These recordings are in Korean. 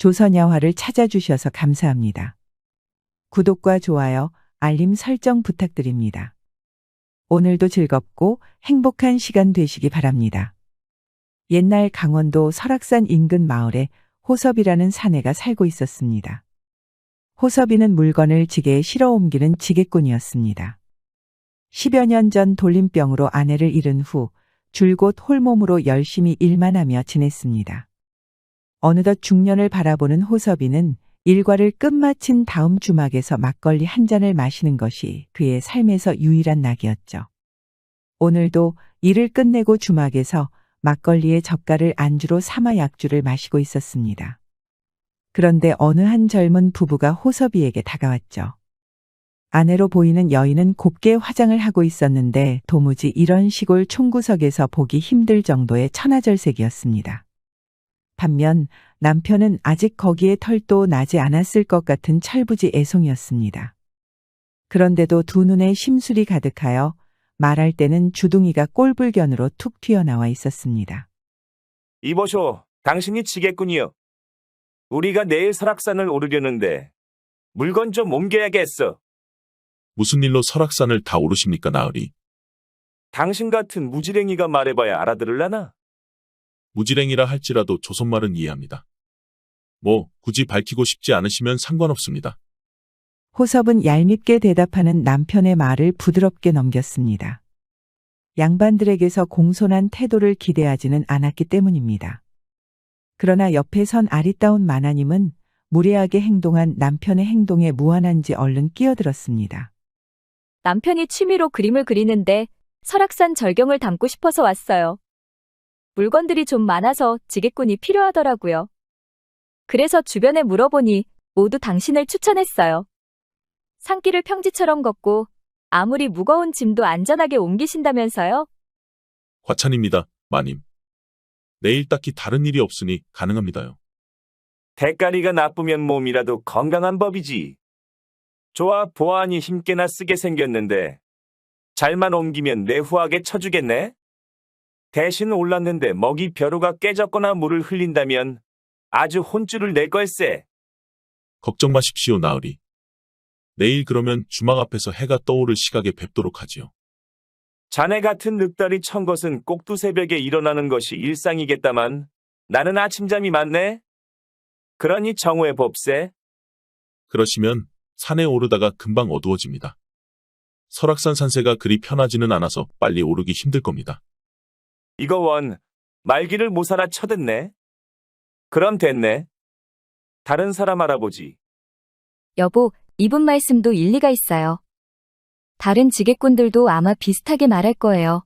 조선야화를 찾아주셔서 감사합니다. 구독과 좋아요, 알림 설정 부탁드립니다. 오늘도 즐겁고 행복한 시간 되시기 바랍니다. 옛날 강원도 설악산 인근 마을에 호섭이라는 사내가 살고 있었습니다. 호섭이는 물건을 지게에 실어 옮기는 지게꾼이었습니다. 10여 년 전 돌림병으로 아내를 잃은 후 줄곧 홀몸으로 열심히 일만 하며 지냈습니다. 어느덧 중년을 바라보는 호섭이는 일과를 끝마친 다음 주막에서 막걸리 한 잔을 마시는 것이 그의 삶에서 유일한 낙이었죠. 오늘도 일을 끝내고 주막에서 막걸리에 젓갈을 안주로 삼아 약주를 마시고 있었습니다. 그런데 어느 한 젊은 부부가 호섭이에게 다가왔죠. 아내로 보이는 여인은 곱게 화장을 하고 있었는데 도무지 이런 시골 총구석에서 보기 힘들 정도의 천하절색이었습니다. 반면 남편은 아직 거기에 털도 나지 않았을 것 같은 철부지 애송이었습니다. 그런데도 두 눈에 심술이 가득하여 말할 때는 주둥이가 꼴불견으로 툭 튀어나와 있었습니다. 이보쇼, 당신이 지겠군요. 우리가 내일 설악산을 오르려는데 물건 좀 옮겨야겠어. 무슨 일로 설악산을 다 오르십니까, 나으리? 당신 같은 무지랭이가 말해봐야 알아들을라나? 무지랭이라 할지라도 조선말은 이해합니다. 굳이 밝히고 싶지 않으시면 상관없습니다. 호섭은 얄밉게 대답하는 남편의 말을 부드럽게 넘겼습니다. 양반들에게서 공손한 태도를 기대하지는 않았기 때문입니다. 그러나 옆에 선 아리따운 마나님은 무례하게 행동한 남편의 행동에 무안한지 얼른 끼어들었습니다. 남편이 취미로 그림을 그리는데 설악산 절경을 담고 싶어서 왔어요. 물건들이 좀 많아서 지게꾼이 필요하더라고요. 그래서 주변에 물어보니 모두 당신을 추천했어요. 산길을 평지처럼 걷고 아무리 무거운 짐도 안전하게 옮기신다면서요? 과찬입니다, 마님. 내일 딱히 다른 일이 없으니 가능합니다요. 대가리가 나쁘면 몸이라도 건강한 법이지. 좋아, 보아하니 힘께나 쓰게 생겼는데 잘만 옮기면 내후하게 쳐주겠네? 대신 올랐는데 먹이 벼루가 깨졌거나 물을 흘린다면 아주 혼쭐을 낼 걸세. 걱정 마십시오, 나으리. 내일 그러면 주막 앞에서 해가 떠오를 시각에 뵙도록 하지요. 자네 같은 늑다리 천 것은 꼭 두새벽에 일어나는 것이 일상이겠다만 나는 아침잠이 많네. 그러니 정오에 봅세. 그러시면 산에 오르다가 금방 어두워집니다. 설악산 산세가 그리 편하지는 않아서 빨리 오르기 힘들 겁니다. 이거 원 말귀를 못 알아쳐듣네. 그럼 됐네. 다른 사람 알아보지. 여보, 이분 말씀도 일리가 있어요. 다른 지게꾼들도 아마 비슷하게 말할 거예요.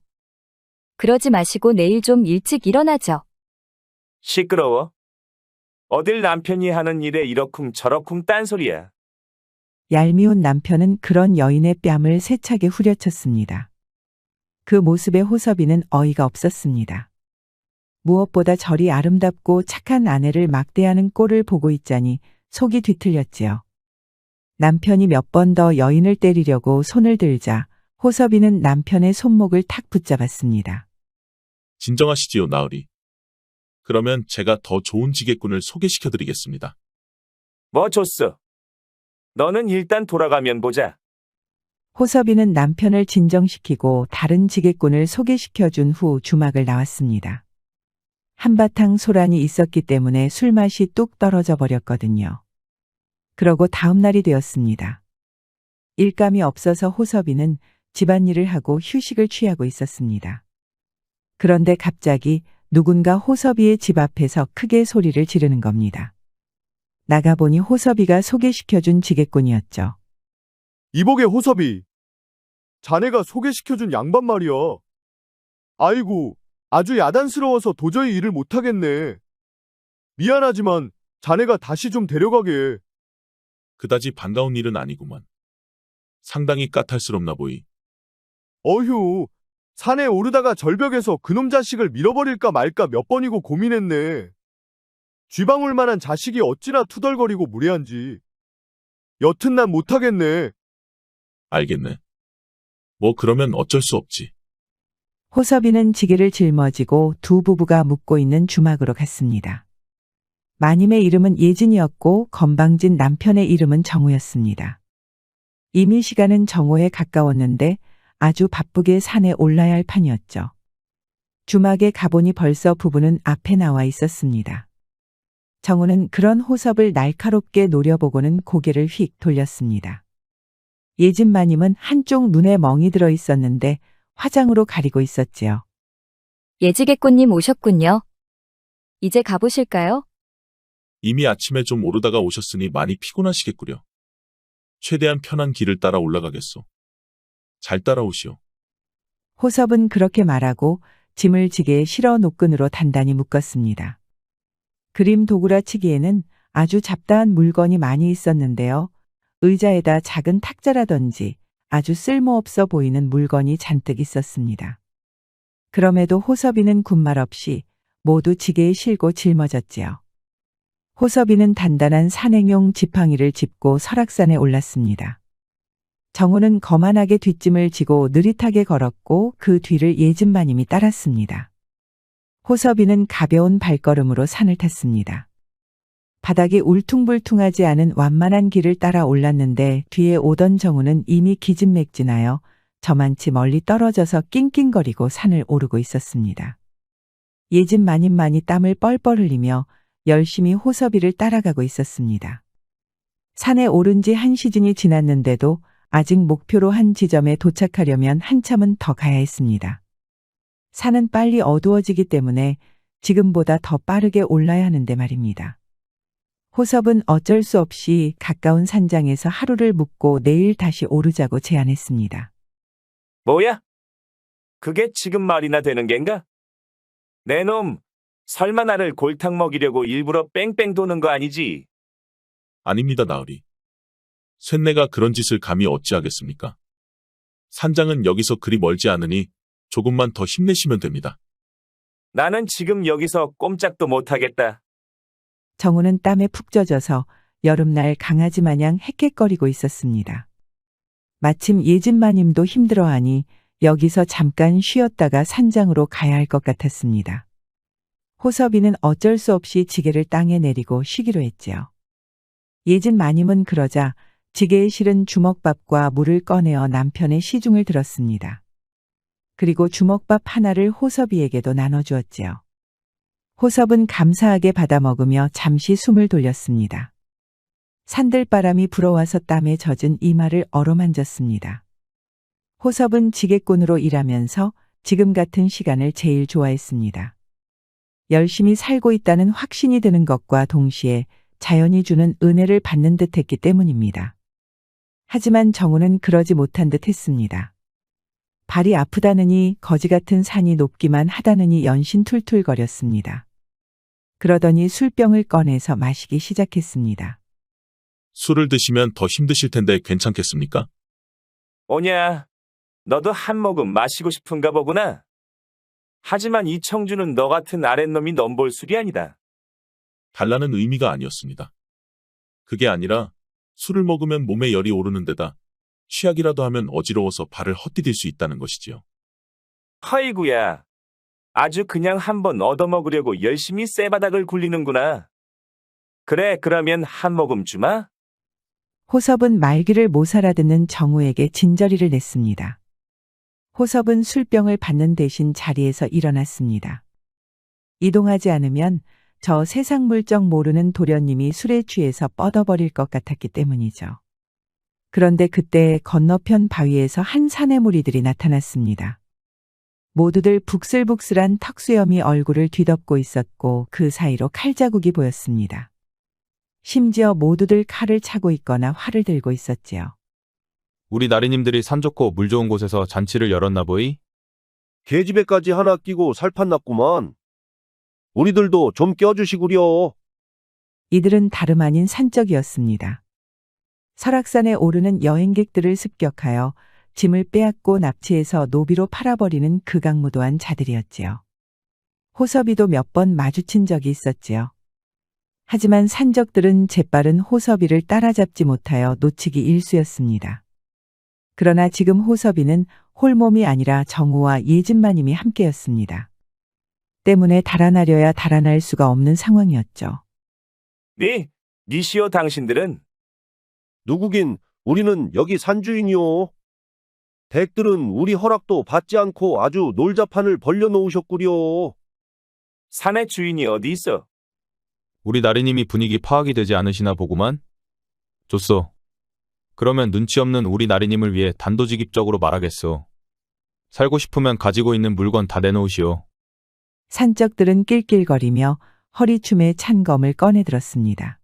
그러지 마시고 내일 좀 일찍 일어나죠. 시끄러워. 어딜 남편이 하는 일에 이러쿵 저러쿵 딴소리야. 얄미운 남편은 그런 여인의 뺨을 세차게 후려쳤습니다. 그 모습에 호섭이는 어이가 없었습니다. 무엇보다 저리 아름답고 착한 아내를 막대하는 꼴을 보고 있자니 속이 뒤틀렸지요. 남편이 몇 번 더 여인을 때리려고 손을 들자 호섭이는 남편의 손목을 탁 붙잡았습니다. 진정하시지요, 나으리. 그러면 제가 더 좋은 지게꾼을 소개시켜드리겠습니다. 뭐 줬어? 너는 일단 돌아가면 보자. 호섭이는 남편을 진정시키고 다른 지게꾼을 소개시켜준 후 주막을 나왔습니다. 한바탕 소란이 있었기 때문에 술맛이 뚝 떨어져 버렸거든요. 그러고 다음 날이 되었습니다. 일감이 없어서 호섭이는 집안일을 하고 휴식을 취하고 있었습니다. 그런데 갑자기 누군가 호섭이의 집 앞에서 크게 소리를 지르는 겁니다. 나가보니 호섭이가 소개시켜준 지게꾼이었죠. 이복의 호섭이. 자네가 소개시켜준 양반 말이야. 아이고, 아주 야단스러워서 도저히 일을 못하겠네. 미안하지만 자네가 다시 좀 데려가게. 그다지 반가운 일은 아니구만. 상당히 까탈스럽나 보이. 어휴, 산에 오르다가 절벽에서 그놈 자식을 밀어버릴까 말까 몇 번이고 고민했네. 쥐방울만한 자식이 어찌나 투덜거리고 무례한지. 여튼 난 못하겠네. 알겠네. 그러면 어쩔 수 없지. 호섭이는 지게를 짊어지고 두 부부가 묵고 있는 주막으로 갔습니다. 마님의 이름은 예진이었고 건방진 남편의 이름은 정우였습니다. 이미 시간은 정오에 가까웠는데 아주 바쁘게 산에 올라야 할 판이었죠. 주막에 가보니 벌써 부부는 앞에 나와 있었습니다. 정우는 그런 호섭을 날카롭게 노려보고는 고개를 휙 돌렸습니다. 예진 마님은 한쪽 눈에 멍이 들어 있었는데 화장으로 가리고 있었지요. 예지개꽃님 오셨군요. 이제 가보실까요? 이미 아침에 좀 오르다가 오셨으니 많이 피곤하시겠구려. 최대한 편한 길을 따라 올라가겠소. 잘 따라오시오. 호섭은 그렇게 말하고 짐을 지게에 실어 노끈으로 단단히 묶었습니다. 그림 도구라치기에는 아주 잡다한 물건이 많이 있었는데요. 의자에다 작은 탁자라든지 아주 쓸모없어 보이는 물건이 잔뜩 있었습니다. 그럼에도 호섭이는 군말 없이 모두 지게에 실고 짊어졌지요. 호섭이는 단단한 산행용 지팡이를 짚고 설악산에 올랐습니다. 정우는 거만하게 뒷짐을 지고 느릿하게 걸었고 그 뒤를 예진마님이 따랐습니다. 호섭이는 가벼운 발걸음으로 산을 탔습니다. 바닥이 울퉁불퉁하지 않은 완만한 길을 따라 올랐는데 뒤에 오던 정우는 이미 기진맥진하여 저만치 멀리 떨어져서 낑낑거리고 산을 오르고 있었습니다. 예진마님만이 땀을 뻘뻘 흘리며 열심히 호섭이를 따라가고 있었습니다. 산에 오른 지 한 시즌이 지났는데도 아직 목표로 한 지점에 도착하려면 한참은 더 가야 했습니다. 산은 빨리 어두워지기 때문에 지금보다 더 빠르게 올라야 하는데 말입니다. 호섭은 어쩔 수 없이 가까운 산장에서 하루를 묵고 내일 다시 오르자고 제안했습니다. 뭐야? 그게 지금 말이나 되는 겐가? 내 놈, 설마 나를 골탕 먹이려고 일부러 뺑뺑 도는 거 아니지? 아닙니다, 나으리. 쇳내가 그런 짓을 감히 어찌하겠습니까? 산장은 여기서 그리 멀지 않으니 조금만 더 힘내시면 됩니다. 나는 지금 여기서 꼼짝도 못하겠다. 정우는 땀에 푹 젖어서 여름날 강아지 마냥 헥헥거리고 있었습니다. 마침 예진마님도 힘들어하니 여기서 잠깐 쉬었다가 산장으로 가야 할 것 같았습니다. 호섭이는 어쩔 수 없이 지게를 땅에 내리고 쉬기로 했지요. 예진마님은 그러자 지게에 실은 주먹밥과 물을 꺼내어 남편의 시중을 들었습니다. 그리고 주먹밥 하나를 호섭이에게도 나눠주었지요. 호섭은 감사하게 받아 먹으며 잠시 숨을 돌렸습니다. 산들바람이 불어와서 땀에 젖은 이마를 어루만졌습니다. 호섭은 지게꾼으로 일하면서 지금 같은 시간을 제일 좋아했습니다. 열심히 살고 있다는 확신이 드는 것과 동시에 자연이 주는 은혜를 받는 듯 했기 때문입니다. 하지만 정우는 그러지 못한 듯 했습니다. 발이 아프다느니 거지 같은 산이 높기만 하다느니 연신툴툴거렸습니다. 그러더니 술병을 꺼내서 마시기 시작했습니다. 술을 드시면 더 힘드실 텐데 괜찮겠습니까? 오냐, 너도 한 모금 마시고 싶은가 보구나. 하지만 이 청주는 너 같은 아랫놈이 넘볼 술이 아니다. 달라는 의미가 아니었습니다. 그게 아니라 술을 먹으면 몸에 열이 오르는 데다 취약이라도 하면 어지러워서 발을 헛디딜 수 있다는 것이지요. 허이구야. 아주 그냥 한번 얻어먹으려고 열심히 쇠바닥을 굴리는구나. 그래, 그러면 한 모금 주마? 호섭은 말귀를 못 알아듣는 정우에게 진저리를 냈습니다. 호섭은 술병을 받는 대신 자리에서 일어났습니다. 이동하지 않으면 저 세상 물정 모르는 도련님이 술에 취해서 뻗어버릴 것 같았기 때문이죠. 그런데 그때 건너편 바위에서 한 사내무리들이 나타났습니다. 모두들 북슬북슬한 턱수염이 얼굴을 뒤덮고 있었고 그 사이로 칼자국이 보였습니다. 심지어 모두들 칼을 차고 있거나 활을 들고 있었지요. 우리 나리님들이 산 좋고 물 좋은 곳에서 잔치를 열었나 보이? 계집애까지 하나 끼고 살판 났구만. 우리들도 좀 껴주시구려. 이들은 다름 아닌 산적이었습니다. 설악산에 오르는 여행객들을 습격하여 짐을 빼앗고 납치해서 노비로 팔아버리는 극악무도한 자들이었지요. 호섭이도 몇 번 마주친 적이 있었지요. 하지만 산적들은 재빠른 호섭이를 따라잡지 못하여 놓치기 일쑤였습니다. 그러나 지금 호섭이는 홀몸이 아니라 정우와 예진마님이 함께였습니다. 때문에 달아나려야 달아날 수가 없는 상황이었죠. 니시오 당신들은? 누구긴 우리는 여기 산주인이요. 댁들은 우리 허락도 받지 않고 아주 놀자판을 벌려놓으셨구려. 산의 주인이 어디 있어? 우리 나리님이 분위기 파악이 되지 않으시나 보구만. 좋소. 그러면 눈치 없는 우리 나리님을 위해 단도직입적으로 말하겠소. 살고 싶으면 가지고 있는 물건 다 내놓으시오. 산적들은 낄낄거리며 허리춤에 찬 검을 꺼내들었습니다.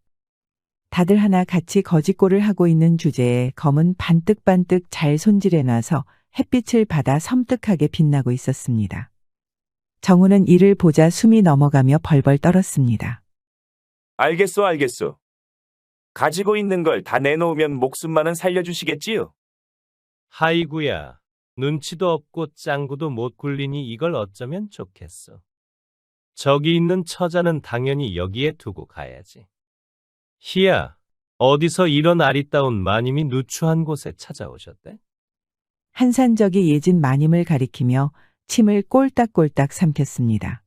다들 하나 같이 거짓골을 하고 있는 주제에 검은 반뜩반뜩 잘 손질해놔서 햇빛을 받아 섬뜩하게 빛나고 있었습니다. 정우는 이를 보자 숨이 넘어가며 벌벌 떨었습니다. 알겠소. 가지고 있는 걸 다 내놓으면 목숨만은 살려주시겠지요? 하이구야, 눈치도 없고 짱구도 못 굴리니 이걸 어쩌면 좋겠어. 저기 있는 처자는 당연히 여기에 두고 가야지. 희야, 어디서 이런 아리따운 마님이 누추한 곳에 찾아오셨대? 한 산적이 예진 마님을 가리키며 침을 꼴딱꼴딱 삼켰습니다.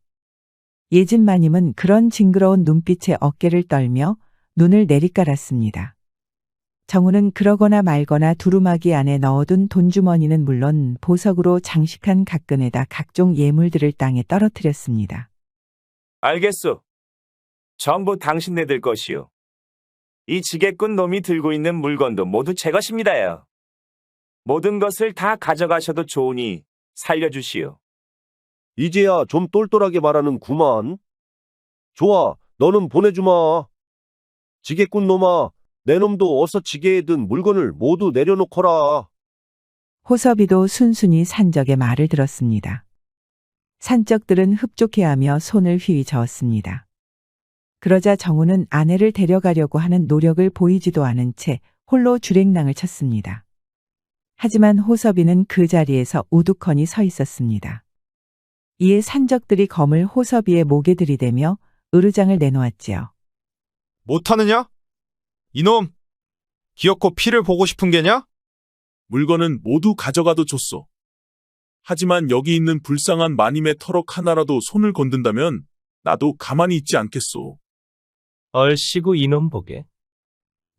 예진 마님은 그런 징그러운 눈빛에 어깨를 떨며 눈을 내리깔았습니다. 정우는 그러거나 말거나 두루마기 안에 넣어둔 돈주머니는 물론 보석으로 장식한 각근에다 각종 예물들을 땅에 떨어뜨렸습니다. 알겠소. 전부 당신네들 것이요. 이 지게꾼 놈이 들고 있는 물건도 모두 제 것입니다요. 모든 것을 다 가져가셔도 좋으니 살려주시오. 이제야 좀 똘똘하게 말하는 구만. 좋아, 너는 보내주마. 지게꾼 놈아, 내 놈도 어서 지게에 든 물건을 모두 내려놓거라. 호섭이도 순순히 산적의 말을 들었습니다. 산적들은 흡족해하며 손을 휘휘 저었습니다. 그러자 정우는 아내를 데려가려고 하는 노력을 보이지도 않은 채 홀로 주랭랑을 쳤습니다. 하지만 호섭이는 그 자리에서 우두커니 서 있었습니다. 이에 산적들이 검을 호섭이의 목에 들이대며 으르장을 내놓았지요. 못하느냐? 이놈! 기어코 피를 보고 싶은 게냐? 물건은 모두 가져가도 좋소. 하지만 여기 있는 불쌍한 마님의 털럭 하나라도 손을 건든다면 나도 가만히 있지 않겠소. 얼씨구 이놈 보게.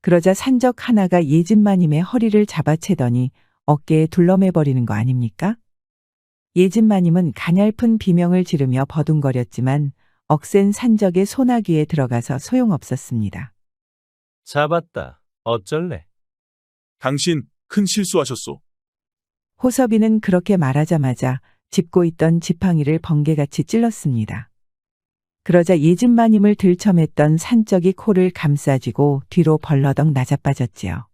그러자 산적 하나가 예진마님의 허리를 잡아채더니 어깨에 둘러매버리는 거 아닙니까? 예진마님은 가냘픈 비명을 지르며 버둥거렸지만 억센 산적의 소나귀에 들어가서 소용없었습니다. 잡았다. 어쩔래? 당신 큰 실수하셨소. 호섭이는 그렇게 말하자마자 짚고 있던 지팡이를 번개같이 찔렀습니다. 그러자 예진마님을 들쳐맸던 산적이 코를 감싸쥐고 뒤로 벌러덩 낮아빠졌지요.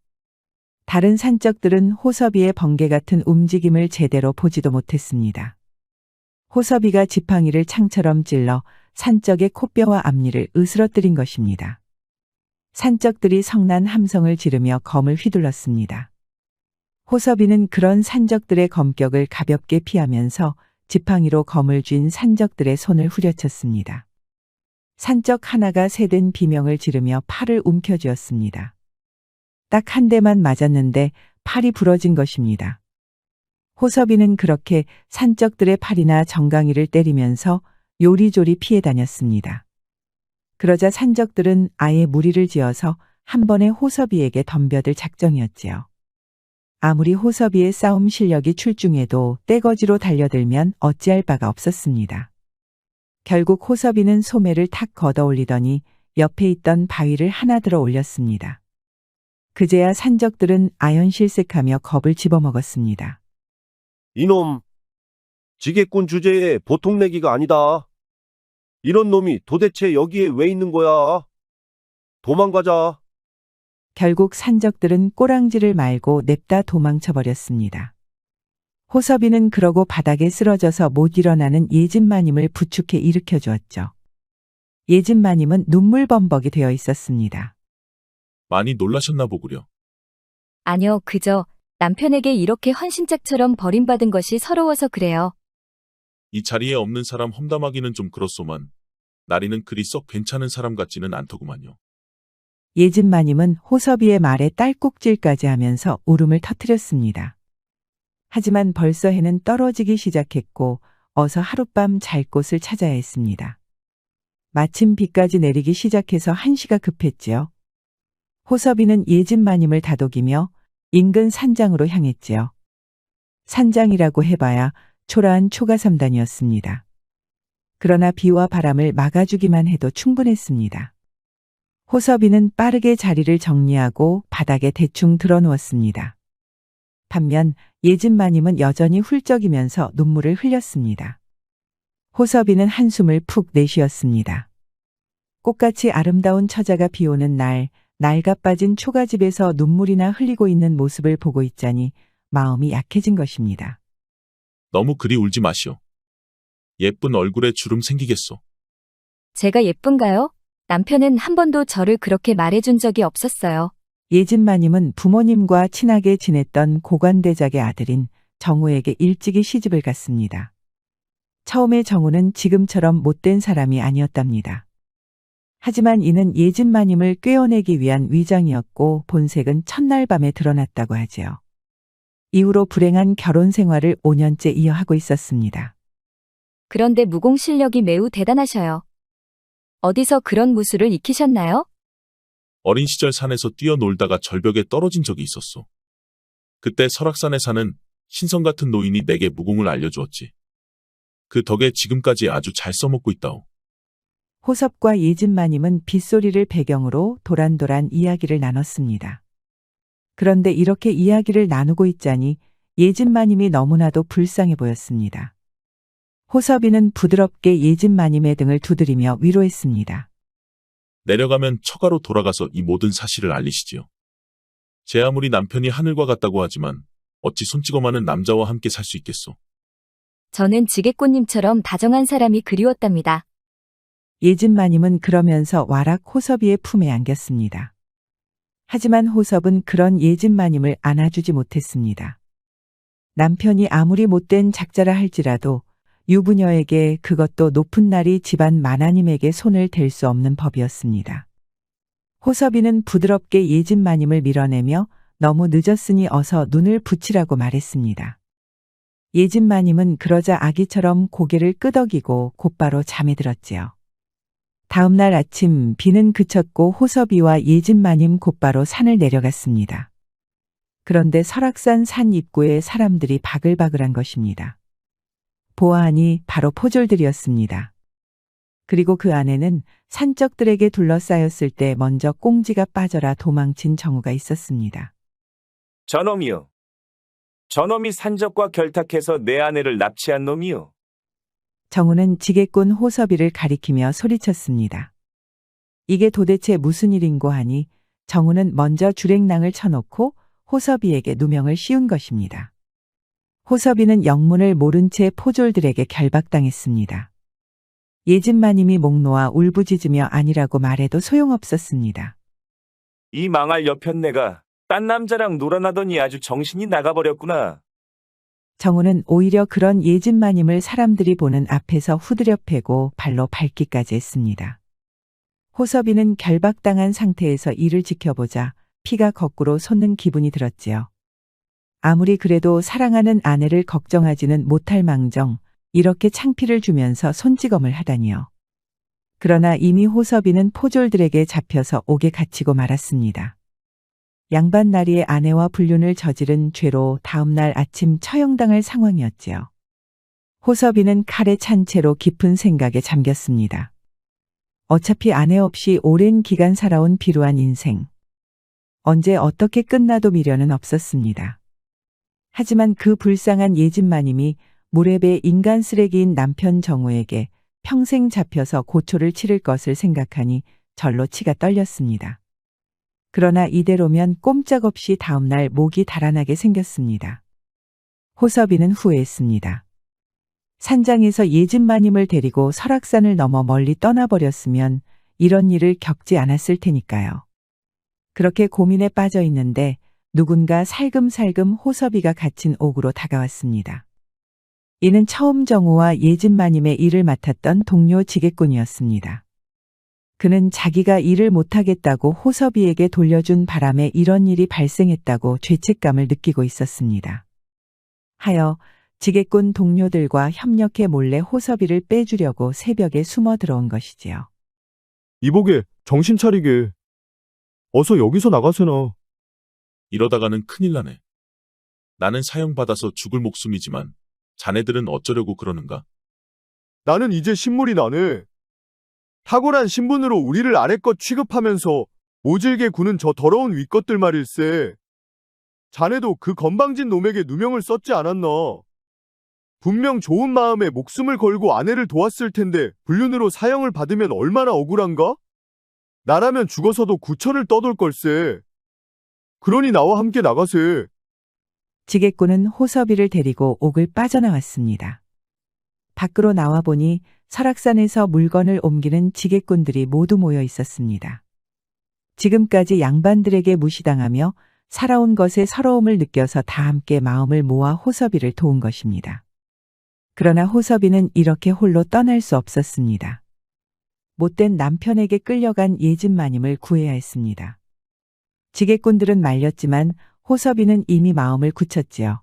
다른 산적들은 호섭이의 번개 같은 움직임을 제대로 보지도 못했습니다. 호섭이가 지팡이를 창처럼 찔러 산적의 코뼈와 앞니를 으스러뜨린 것입니다. 산적들이 성난 함성을 지르며 검을 휘둘렀습니다. 호섭이는 그런 산적들의 검격을 가볍게 피하면서 지팡이로 검을 쥔 산적들의 손을 후려쳤습니다. 산적 하나가 새된 비명을 지르며 팔을 움켜쥐었습니다. 딱 한 대만 맞았는데 팔이 부러진 것입니다. 호섭이는 그렇게 산적들의 팔이나 정강이를 때리면서 요리조리 피해 다녔습니다. 그러자 산적들은 아예 무리를 지어서 한 번에 호섭이에게 덤벼들 작정이었지요. 아무리 호섭이의 싸움 실력이 출중해도 떼거지로 달려들면 어찌할 바가 없었습니다. 결국 호섭이는 소매를 탁 걷어 올리더니 옆에 있던 바위를 하나 들어 올렸습니다. 그제야 산적들은 아연실색하며 겁을 집어먹었습니다. 이놈, 지게꾼 주제에 보통 내기가 아니다. 이런 놈이 도대체 여기에 왜 있는 거야? 도망가자. 결국 산적들은 꼬랑지를 말고 냅다 도망쳐버렸습니다. 호섭이는 그러고 바닥에 쓰러져서 못 일어나는 예진마님을 부축해 일으켜 주었죠. 예진마님은 눈물범벅이 되어 있었습니다. 많이 놀라셨나 보구려. 아니요, 그저 남편에게 이렇게 헌신짝처럼 버림받은 것이 서러워서 그래요. 이 자리에 없는 사람 험담하기는 좀 그렇소만 나리는 그리 썩 괜찮은 사람 같지는 않더구만요. 예진마님은 호섭이의 말에 딸꾹질까지 하면서 울음을 터뜨렸습니다. 하지만 벌써 해는 떨어지기 시작했고 어서 하룻밤 잘 곳을 찾아야 했습니다. 마침 비까지 내리기 시작해서 한시가 급했지요. 호섭이는 예진마님을 다독이며 인근 산장으로 향했지요. 산장이라고 해봐야 초라한 초가삼단이었습니다. 그러나 비와 바람을 막아주기만 해도 충분했습니다. 호섭이는 빠르게 자리를 정리하고 바닥에 대충 드러누웠습니다. 반면 예진마님은 여전히 훌쩍이면서 눈물을 흘렸습니다. 호섭이는 한숨을 푹 내쉬었습니다. 꽃같이 아름다운 처자가 비오는 날, 낡아 빠진 초가집에서 눈물이나 흘리고 있는 모습을 보고 있자니 마음이 약해진 것입니다. 너무 그리 울지 마시오. 예쁜 얼굴에 주름 생기겠소. 제가 예쁜가요? 남편은 한 번도 저를 그렇게 말해준 적이 없었어요. 예진마님은 부모님과 친하게 지냈던 고관대작의 아들인 정우에게 일찍이 시집을 갔습니다. 처음에 정우는 지금처럼 못된 사람이 아니었답니다. 하지만 이는 예진마님을 꿰어내기 위한 위장이었고 본색은 첫날 밤에 드러났다고 하지요. 이후로 불행한 결혼 생활을 5년째 이어하고 있었습니다. 그런데 무공 실력이 매우 대단하셔요. 어디서 그런 무술을 익히셨나요? 어린 시절 산에서 뛰어놀다가 절벽에 떨어진 적이 있었소. 그때 설악산에 사는 신성 같은 노인이 내게 무공을 알려주었지. 그 덕에 지금까지 아주 잘 써먹고 있다오. 호섭과 예진마님은 빗소리를 배경으로 도란도란 이야기를 나눴습니다. 그런데 이렇게 이야기를 나누고 있자니 예진마님이 너무나도 불쌍해 보였습니다. 호섭이는 부드럽게 예진마님의 등을 두드리며 위로했습니다. 내려가면 처가로 돌아가서 이 모든 사실을 알리시지요. 제 아무리 남편이 하늘과 같다고 하지만 어찌 손찌검 많은 남자와 함께 살 수 있겠소. 저는 지게꽃님처럼 다정한 사람이 그리웠답니다. 예진마님은 그러면서 와락 호섭이의 품에 안겼습니다. 하지만 호섭은 그런 예진마님을 안아주지 못했습니다. 남편이 아무리 못된 작자라 할지라도 유부녀에게, 그것도 높은 날이 집안 마나님에게 손을 댈 수 없는 법이었습니다. 호섭이는 부드럽게 예진마님을 밀어내며 너무 늦었으니 어서 눈을 붙이라고 말했습니다. 예진마님은 그러자 아기처럼 고개를 끄덕이고 곧바로 잠에 들었지요. 다음 날 아침 비는 그쳤고 호섭이와 예진마님 곧바로 산을 내려갔습니다. 그런데 설악산 산 입구에 사람들이 바글바글한 것입니다. 보아하니 바로 포졸들이었습니다. 그리고 그 안에는 산적들에게 둘러싸였을 때 먼저 꽁지가 빠져라 도망친 정우가 있었습니다. 저놈이요. 저놈이 산적과 결탁해서 내 아내를 납치한 놈이요. 정우는 지게꾼 호섭이를 가리키며 소리쳤습니다. 이게 도대체 무슨 일인고 하니 정우는 먼저 주랭랑을 쳐놓고 호섭이에게 누명을 씌운 것입니다. 호섭이는 영문을 모른 채 포졸들에게 결박당했습니다. 예진마님이 목 놓아 울부짖으며 아니라고 말해도 소용없었습니다. 이 망할 여편네가 딴 남자랑 놀아나더니 아주 정신이 나가버렸구나. 정우는 오히려 그런 예진마님을 사람들이 보는 앞에서 후드려 패고 발로 밟기까지 했습니다. 호섭이는 결박당한 상태에서 이를 지켜보자 피가 거꾸로 솟는 기분이 들었지요. 아무리 그래도 사랑하는 아내를 걱정하지는 못할 망정 이렇게 창피를 주면서 손찌검을 하다니요. 그러나 이미 호섭이는 포졸들에게 잡혀서 옥에 갇히고 말았습니다. 양반나리의 아내와 불륜을 저지른 죄로 다음날 아침 처형당할 상황이었지요. 호섭이는 칼에 찬 채로 깊은 생각에 잠겼습니다. 어차피 아내 없이 오랜 기간 살아온 비루한 인생. 언제 어떻게 끝나도 미련은 없었습니다. 하지만 그 불쌍한 예진마님이 무례배 인간 쓰레기인 남편 정우에게 평생 잡혀서 고초를 치를 것을 생각하니 절로 치가 떨렸습니다. 그러나 이대로면 꼼짝없이 다음날 목이 달아나게 생겼습니다. 호섭이는 후회했습니다. 산장에서 예진마님을 데리고 설악산을 넘어 멀리 떠나버렸으면 이런 일을 겪지 않았을 테니까요. 그렇게 고민에 빠져 있는데 누군가 살금살금 호섭이가 갇힌 옥으로 다가왔습니다. 이는 처음 정우와 예진마님의 일을 맡았던 동료 지게꾼이었습니다. 그는 자기가 일을 못하겠다고 호섭이에게 돌려준 바람에 이런 일이 발생했다고 죄책감을 느끼고 있었습니다. 하여 지게꾼 동료들과 협력해 몰래 호섭이를 빼주려고 새벽에 숨어 들어온 것이지요. 이보게, 정신 차리게. 어서 여기서 나가세나. 이러다가는 큰일 나네. 나는 사형받아서 죽을 목숨이지만 자네들은 어쩌려고 그러는가? 나는 이제 신물이 나네. 탁월한 신분으로 우리를 아래껏 취급하면서 모질게 구는 저 더러운 윗것들 말일세. 자네도 그 건방진 놈에게 누명을 썼지 않았나. 분명 좋은 마음에 목숨을 걸고 아내를 도왔을 텐데 불륜으로 사형을 받으면 얼마나 억울한가? 나라면 죽어서도 구천을 떠돌 걸세. 그러니 나와 함께 나가세. 지게꾼은 호섭이를 데리고 옥을 빠져나왔습니다. 밖으로 나와 보니 설악산에서 물건을 옮기는 지게꾼들이 모두 모여 있었습니다. 지금까지 양반들에게 무시당하며 살아온 것에 서러움을 느껴서 다 함께 마음을 모아 호섭이를 도운 것입니다. 그러나 호섭이는 이렇게 홀로 떠날 수 없었습니다. 못된 남편에게 끌려간 예진마님을 구해야 했습니다. 지게꾼들은 말렸지만 호섭이는 이미 마음을 굳혔지요.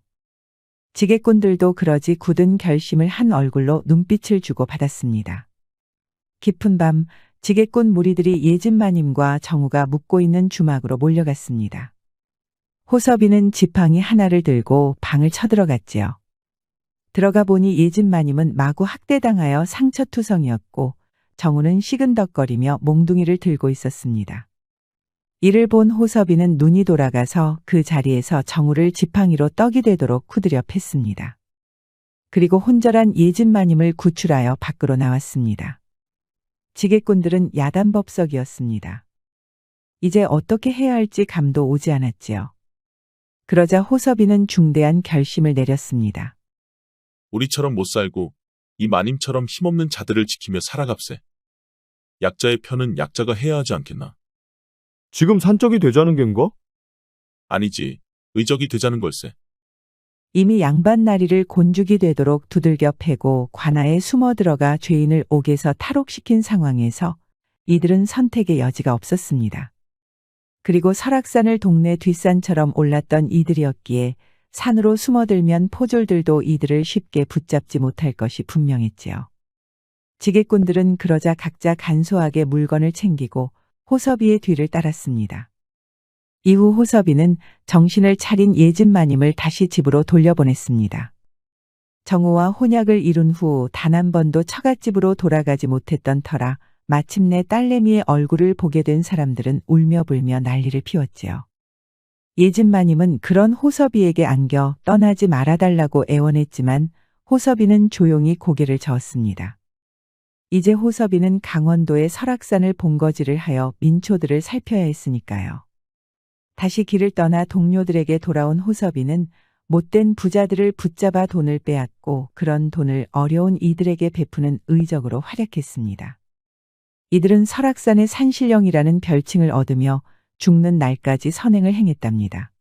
지게꾼들도 그러지 굳은 결심을 한 얼굴로 눈빛을 주고 받았습니다. 깊은 밤 지게꾼 무리들이 예진마님과 정우가 묵고 있는 주막으로 몰려갔습니다. 호섭이는 지팡이 하나를 들고 방을 쳐들어갔지요. 들어가 보니 예진마님은 마구 학대당하여 상처투성이었고 정우는 시근덕거리며 몽둥이를 들고 있었습니다. 이를 본 호섭이는 눈이 돌아가서 그 자리에서 정우를 지팡이로 떡이 되도록 후드려 팼습니다. 그리고 혼절한 예진마님을 구출하여 밖으로 나왔습니다. 지게꾼들은 야단법석이었습니다. 이제 어떻게 해야 할지 감도 오지 않았지요. 그러자 호섭이는 중대한 결심을 내렸습니다. 우리처럼 못 살고 이 마님처럼 힘없는 자들을 지키며 살아갑세. 약자의 편은 약자가 해야 하지 않겠나? 지금 산적이 되자는 겐가? 아니지. 의적이 되자는 걸세. 이미 양반나리를 곤죽이 되도록 두들겨 패고 관아에 숨어 들어가 죄인을 옥에서 탈옥시킨 상황에서 이들은 선택의 여지가 없었습니다. 그리고 설악산을 동네 뒷산처럼 올랐던 이들이었기에 산으로 숨어들면 포졸들도 이들을 쉽게 붙잡지 못할 것이 분명했지요. 지게꾼들은 그러자 각자 간소하게 물건을 챙기고 호섭이의 뒤를 따랐습니다. 이후 호섭이는 정신을 차린 예진마님을 다시 집으로 돌려보냈습니다. 정우와 혼약을 이룬 후 단 한 번도 처갓집으로 돌아가지 못했던 터라 마침내 딸내미의 얼굴을 보게 된 사람들은 울며불며 난리를 피웠지요. 예진마님은 그런 호섭이에게 안겨 떠나지 말아달라고 애원했지만 호섭이는 조용히 고개를 저었습니다. 이제 호섭이는 강원도의 설악산을 본거지를 하여 민초들을 살펴야 했으니까요. 다시 길을 떠나 동료들에게 돌아온 호섭이는 못된 부자들을 붙잡아 돈을 빼앗고 그런 돈을 어려운 이들에게 베푸는 의적으로 활약했습니다. 이들은 설악산의 산신령이라는 별칭을 얻으며 죽는 날까지 선행을 행했답니다.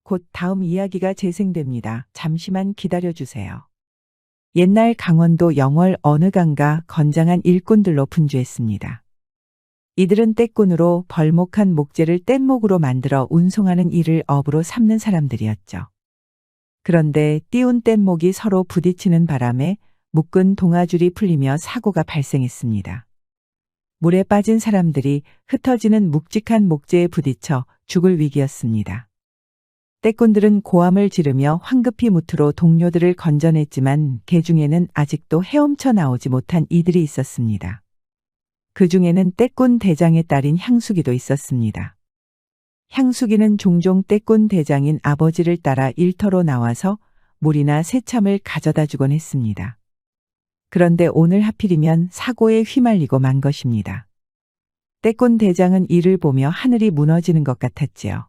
곧 다음 이야기가 재생됩니다. 잠시만 기다려주세요. 옛날 강원도 영월 어느 강가 건장한 일꾼들로 분주했습니다. 이들은 떼꾼으로 벌목한 목재를 뗏목으로 만들어 운송하는 일을 업으로 삼는 사람들이었죠. 그런데 띄운 뗏목이 서로 부딪히는 바람에 묶은 동아줄이 풀리며 사고가 발생했습니다. 물에 빠진 사람들이 흩어지는 묵직한 목재에 부딪혀 죽을 위기였습니다. 떼꾼들은 고함을 지르며 황급히 무트로 동료들을 건져냈지만 개 중에는 아직도 헤엄쳐 나오지 못한 이들이 있었습니다. 그 중에는 떼꾼 대장의 딸인 향수기도 있었습니다. 향수기는 종종 떼꾼 대장인 아버지를 따라 일터로 나와서 물이나 새참을 가져다 주곤 했습니다. 그런데 오늘 하필이면 사고에 휘말리고 만 것입니다. 떼꾼 대장은 이를 보며 하늘이 무너지는 것 같았지요.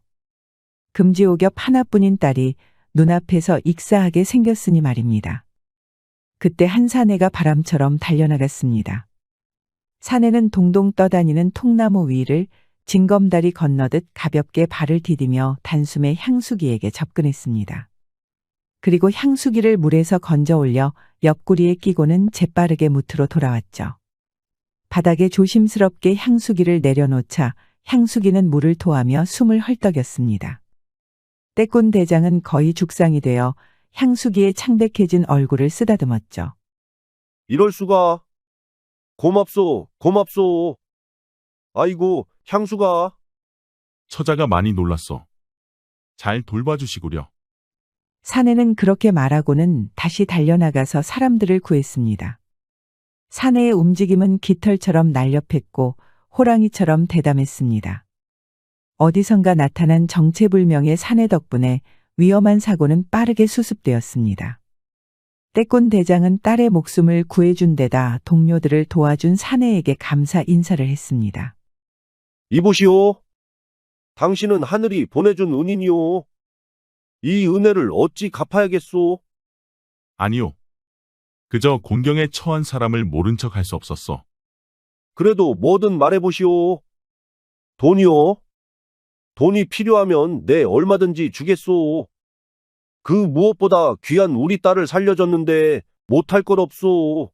금지옥엽 하나뿐인 딸이 눈앞에서 익사하게 생겼으니 말입니다. 그때 한 사내가 바람처럼 달려나갔습니다. 사내는 동동 떠다니는 통나무 위를 징검다리 건너듯 가볍게 발을 디디며 단숨에 향수기에게 접근했습니다. 그리고 향수기를 물에서 건져 올려 옆구리에 끼고는 재빠르게 무트로 돌아왔죠. 바닥에 조심스럽게 향수기를 내려놓자 향수기는 물을 토하며 숨을 헐떡였습니다. 떼꾼 대장은 거의 죽상이 되어 향수기의 창백해진 얼굴을 쓰다듬었죠. 이럴 수가. 고맙소, 고맙소. 아이고, 향수가. 처자가 많이 놀랐어. 잘 돌봐주시구려. 사내는 그렇게 말하고는 다시 달려나가서 사람들을 구했습니다. 사내의 움직임은 깃털처럼 날렵했고 호랑이처럼 대담했습니다. 어디선가 나타난 정체불명의 사내 덕분에 위험한 사고는 빠르게 수습되었습니다. 떼꾼 대장은 딸의 목숨을 구해준 데다 동료들을 도와준 사내에게 감사 인사를 했습니다. 이보시오. 당신은 하늘이 보내준 은인이오. 이 은혜를 어찌 갚아야겠소? 아니요. 그저 곤경에 처한 사람을 모른 척 할 수 없었어. 그래도 뭐든 말해보시오. 돈이요? 돈이 필요하면 내 얼마든지 주겠소. 그 무엇보다 귀한 우리 딸을 살려줬는데 못할 것 없소.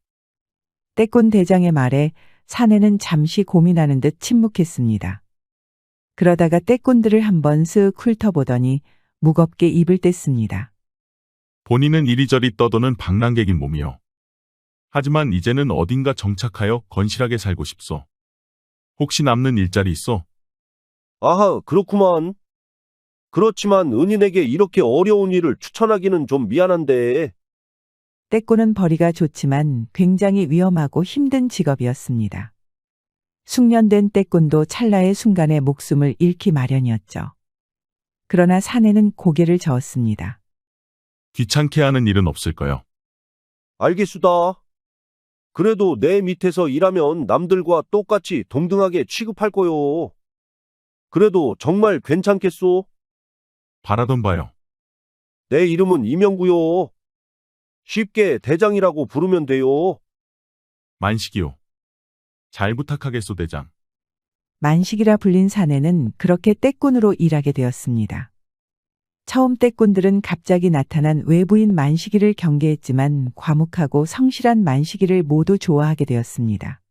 떼꾼 대장의 말에 사내는 잠시 고민하는 듯 침묵했습니다. 그러다가 떼꾼들을 한번 쓱 훑어보더니 무겁게 입을 뗐습니다. 본인은 이리저리 떠도는 방랑객인 몸이요. 하지만 이제는 어딘가 정착하여 건실하게 살고 싶소. 혹시 남는 일자리 있어? 아하, 그렇구만. 그렇지만 은인에게 이렇게 어려운 일을 추천하기는 좀 미안한데. 떼꾼은 벌이가 좋지만 굉장히 위험하고 힘든 직업이었습니다. 숙련된 떼꾼도 찰나의 순간에 목숨을 잃기 마련이었죠. 그러나 사내는 고개를 저었습니다. 귀찮게 하는 일은 없을 거요. 알겠수다. 그래도 내 밑에서 일하면 남들과 똑같이 동등하게 취급할 거요. 그래도 정말 괜찮겠소? 바라던 바요. 내 이름은 이명구요. 쉽게 대장이라고 부르면 돼요. 만식이요. 잘 부탁하겠소, 대장. 만식이라 불린 사내는 그렇게 떼꾼으로 일하게 되었습니다. 처음 떼꾼들은 갑자기 나타난 외부인 만식이를 경계했지만 과묵하고 성실한 만식이를 모두 좋아하게 되었습니다.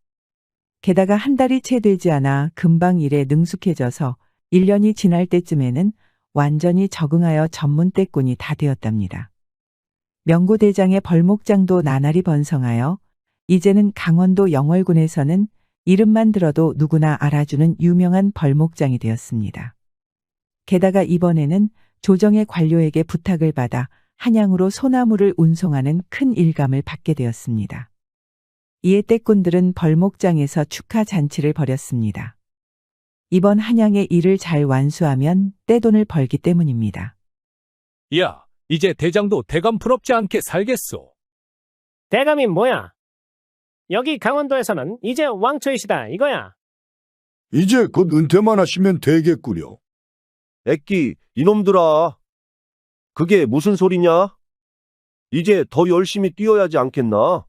게다가 한 달이 채 되지 않아 금방 일에 능숙해져서 1년이 지날 때쯤에는 완전히 적응하여 전문 떼꾼이 다 되었답니다. 명고대장의 벌목장도 나날이 번성하여 이제는 강원도 영월군에서는 이름만 들어도 누구나 알아주는 유명한 벌목장이 되었습니다. 게다가 이번에는 조정의 관료에게 부탁을 받아 한양으로 소나무를 운송하는 큰 일감을 받게 되었습니다. 이에 떼꾼들은 벌목장에서 축하 잔치를 벌였습니다. 이번 한양의 일을 잘 완수하면 떼돈을 벌기 때문입니다. 야, 이제 대장도 대감 부럽지 않게 살겠소. 대감이 뭐야? 여기 강원도에서는 이제 왕초이시다 이거야. 이제 곧 은퇴만 하시면 되겠구려. 애끼, 이놈들아. 그게 무슨 소리냐? 이제 더 열심히 뛰어야지 않겠나?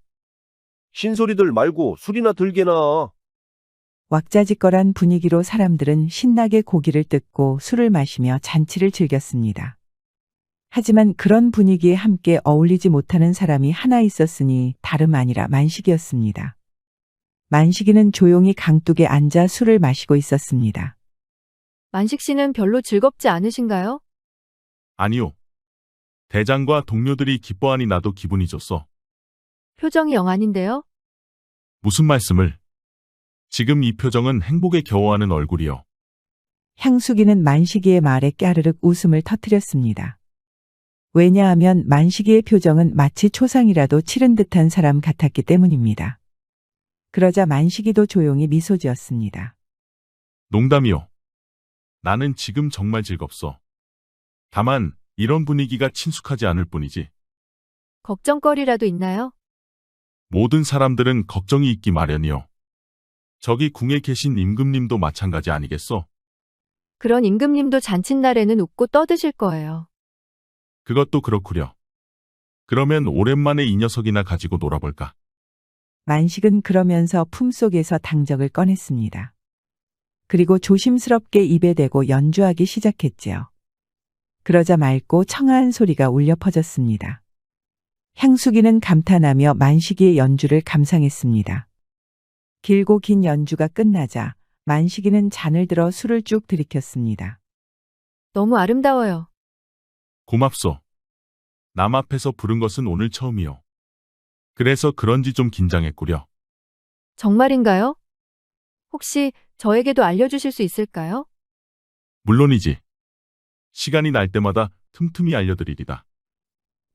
신소리들 말고 술이나 들게나. 왁자지껄한 분위기로 사람들은 신나게 고기를 뜯고 술을 마시며 잔치를 즐겼습니다. 하지만 그런 분위기에 함께 어울리지 못하는 사람이 하나 있었으니 다름 아니라 만식이었습니다. 만식이는 조용히 강둑에 앉아 술을 마시고 있었습니다. 만식 씨는 별로 즐겁지 않으신가요? 아니요. 대장과 동료들이 기뻐하니 나도 기분이 좋소. 표정이 영 아닌데요? 무슨 말씀을? 지금 이 표정은 행복에 겨워하는 얼굴이요. 향수기는 만식이의 말에 까르륵 웃음을 터뜨렸습니다. 왜냐하면 만식이의 표정은 마치 초상이라도 치른 듯한 사람 같았기 때문입니다. 그러자 만식이도 조용히 미소 지었습니다. 농담이요. 나는 지금 정말 즐겁소. 다만 이런 분위기가 친숙하지 않을 뿐이지. 걱정거리라도 있나요? 모든 사람들은 걱정이 있기 마련이요. 저기 궁에 계신 임금님도 마찬가지 아니겠소? 그런 임금님도 잔칫날에는 웃고 떠드실 거예요. 그것도 그렇구려. 그러면 오랜만에 이 녀석이나 가지고 놀아볼까? 만식은 그러면서 품속에서 당적을 꺼냈습니다. 그리고 조심스럽게 입에 대고 연주하기 시작했지요. 그러자 맑고 청아한 소리가 울려 퍼졌습니다. 향수기는 감탄하며 만식이의 연주를 감상했습니다. 길고 긴 연주가 끝나자 만식이는 잔을 들어 술을 쭉 들이켰습니다. 너무 아름다워요. 고맙소. 남 앞에서 부른 것은 오늘 처음이요. 그래서 그런지 좀 긴장했구려. 정말인가요? 혹시 저에게도 알려주실 수 있을까요? 물론이지. 시간이 날 때마다 틈틈이 알려드리리다.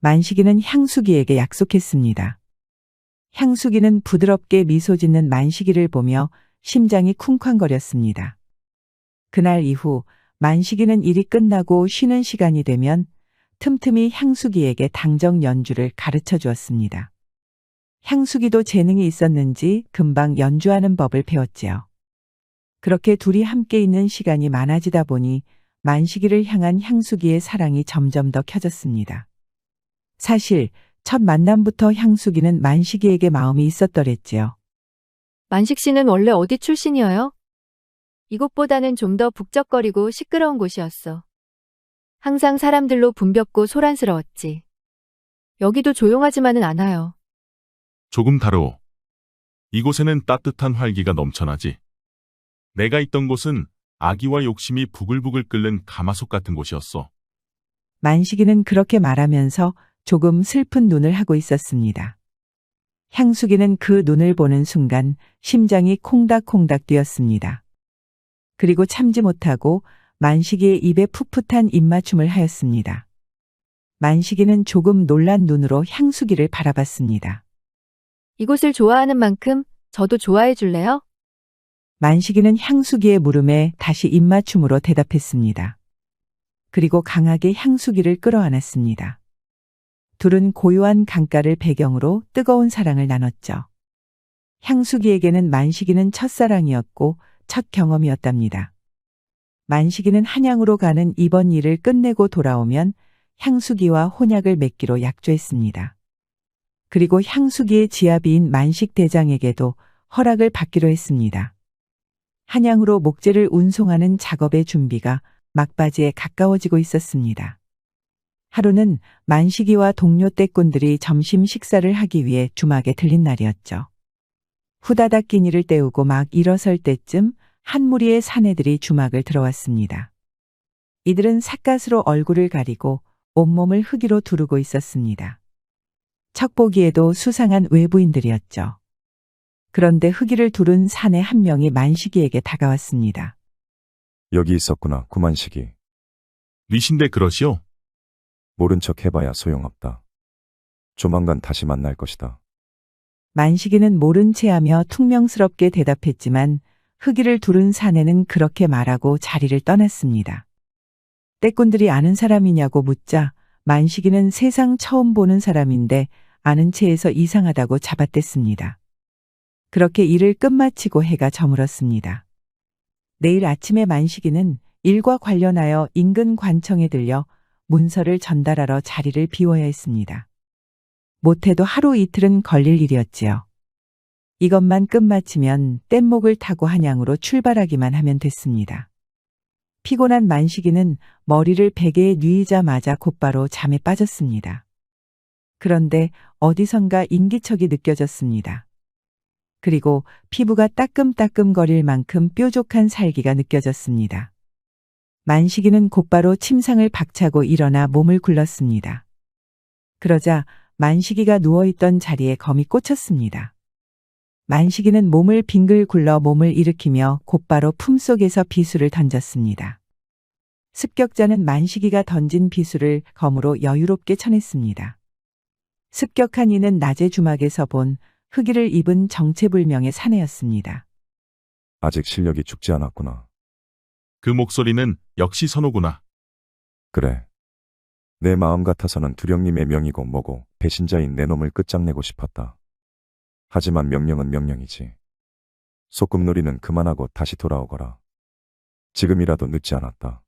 만식이는 향수기에게 약속했습니다. 향수기는 부드럽게 미소 짓는 만식이를 보며 심장이 쿵쾅거렸습니다. 그날 이후 만식이는 일이 끝나고 쉬는 시간이 되면 틈틈이 향수기에게 당정 연주를 가르쳐 주었습니다. 향수기도 재능이 있었는지 금방 연주하는 법을 배웠지요. 그렇게 둘이 함께 있는 시간이 많아지다 보니 만식이를 향한 향수기의 사랑이 점점 더 켜졌습니다. 사실 첫 만남부터 향수기는 만식이에게 마음이 있었더랬지요. 만식 씨는 원래 어디 출신이어요? 이곳보다는 좀 더 북적거리고 시끄러운 곳이었어. 항상 사람들로 붐볐고 소란스러웠지. 여기도 조용하지만은 않아요. 조금 다르오. 이곳에는 따뜻한 활기가 넘쳐나지. 내가 있던 곳은 악의와 욕심이 부글부글 끓는 가마솥 같은 곳이었어. 만식이는 그렇게 말하면서 조금 슬픈 눈을 하고 있었습니다. 향수기는 그 눈을 보는 순간 심장이 콩닥콩닥 뛰었습니다. 그리고 참지 못하고 만식이의 입에 풋풋한 입맞춤을 하였습니다. 만식이는 조금 놀란 눈으로 향수기를 바라봤습니다. 이곳을 좋아하는 만큼 저도 좋아해 줄래요? 만식이는 향수기의 물음에 다시 입맞춤으로 대답했습니다. 그리고 강하게 향수기를 끌어안았습니다. 둘은 고요한 강가를 배경으로 뜨거운 사랑을 나눴죠. 향수기에게는 만식이는 첫사랑이었고 첫 경험이었답니다. 만식이는 한양으로 가는 이번 일을 끝내고 돌아오면 향수기와 혼약을 맺기로 약조했습니다. 그리고 향수기의 지아비인 만식 대장에게도 허락을 받기로 했습니다. 한양으로 목재를 운송하는 작업의 준비가 막바지에 가까워지고 있었습니다. 하루는 만식이와 동료 떼꾼들이 점심 식사를 하기 위해 주막에 들린 날이었죠. 후다닥 끼니를 때우고 막 일어설 때쯤 한 무리의 사내들이 주막을 들어왔습니다. 이들은 삿갓으로 얼굴을 가리고 온몸을 흙으로 두르고 있었습니다. 척 보기에도 수상한 외부인들이었죠. 그런데 흙이를 두른 사내 한 명이 만식이에게 다가왔습니다. 여기 있었구나, 구만식이. 위신대 그러시오? 모른 척 해봐야 소용없다. 조만간 다시 만날 것이다. 만식이는 모른 체하며 퉁명스럽게 대답했지만 흙이를 두른 사내는 그렇게 말하고 자리를 떠났습니다. 떼꾼들이 아는 사람이냐고 묻자 만식이는 세상 처음 보는 사람인데 아는 체에서 이상하다고 잡아댔습니다. 그렇게 일을 끝마치고 해가 저물었습니다. 내일 아침에 만식이는 일과 관련하여 인근 관청에 들려 문서를 전달하러 자리를 비워야 했습니다. 못해도 하루 이틀은 걸릴 일이었지요. 이것만 끝마치면 뗏목을 타고 한양으로 출발하기만 하면 됐습니다. 피곤한 만식이는 머리를 베개에 누이자마자 곧바로 잠에 빠졌습니다. 그런데 어디선가 인기척이 느껴졌습니다. 그리고 피부가 따끔따끔거릴 만큼 뾰족한 살기가 느껴졌습니다. 만식이는 곧바로 침상을 박차고 일어나 몸을 굴렀습니다. 그러자 만식이가 누워있던 자리에 검이 꽂혔습니다. 만식이는 몸을 빙글 굴러 몸을 일으키며 곧바로 품속에서 비수를 던졌습니다. 습격자는 만식이가 던진 비수를 검으로 여유롭게 쳐냈습니다. 습격한 이는 낮에 주막에서 본 흑의를 입은 정체불명의 사내였습니다. 아직 실력이 죽지 않았구나. 그 목소리는 역시 선호구나. 그래. 내 마음 같아서는 두령님의 명이고 뭐고 배신자인 내 놈을 끝장내고 싶었다. 하지만 명령은 명령이지. 소꿉놀이는 그만하고 다시 돌아오거라. 지금이라도 늦지 않았다.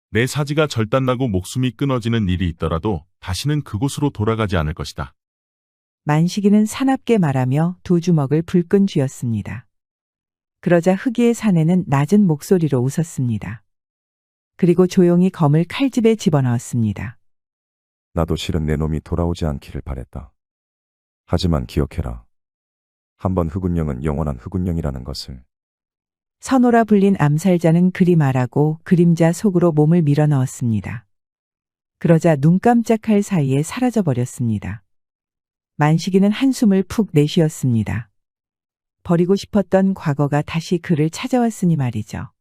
내 사지가 절단나고 목숨이 끊어지는 일이 있더라도 다시는 그곳으로 돌아가지 않을 것이다. 만식이는 사납게 말하며 두 주먹을 불끈 쥐었습니다. 그러자 흑의의 사내는 낮은 목소리로 웃었습니다. 그리고 조용히 검을 칼집에 집어넣었습니다. 나도 실은 내 놈이 돌아오지 않기를 바랬다. 하지만 기억해라. 한번 흑운령은 영원한 흑운령이라는 것을. 선호라 불린 암살자는 그리 말하고 그림자 속으로 몸을 밀어넣었습니다. 그러자 눈 깜짝할 사이에 사라져버렸습니다. 만식이는 한숨을 푹 내쉬었습니다. 버리고 싶었던 과거가 다시 그를 찾아왔으니 말이죠.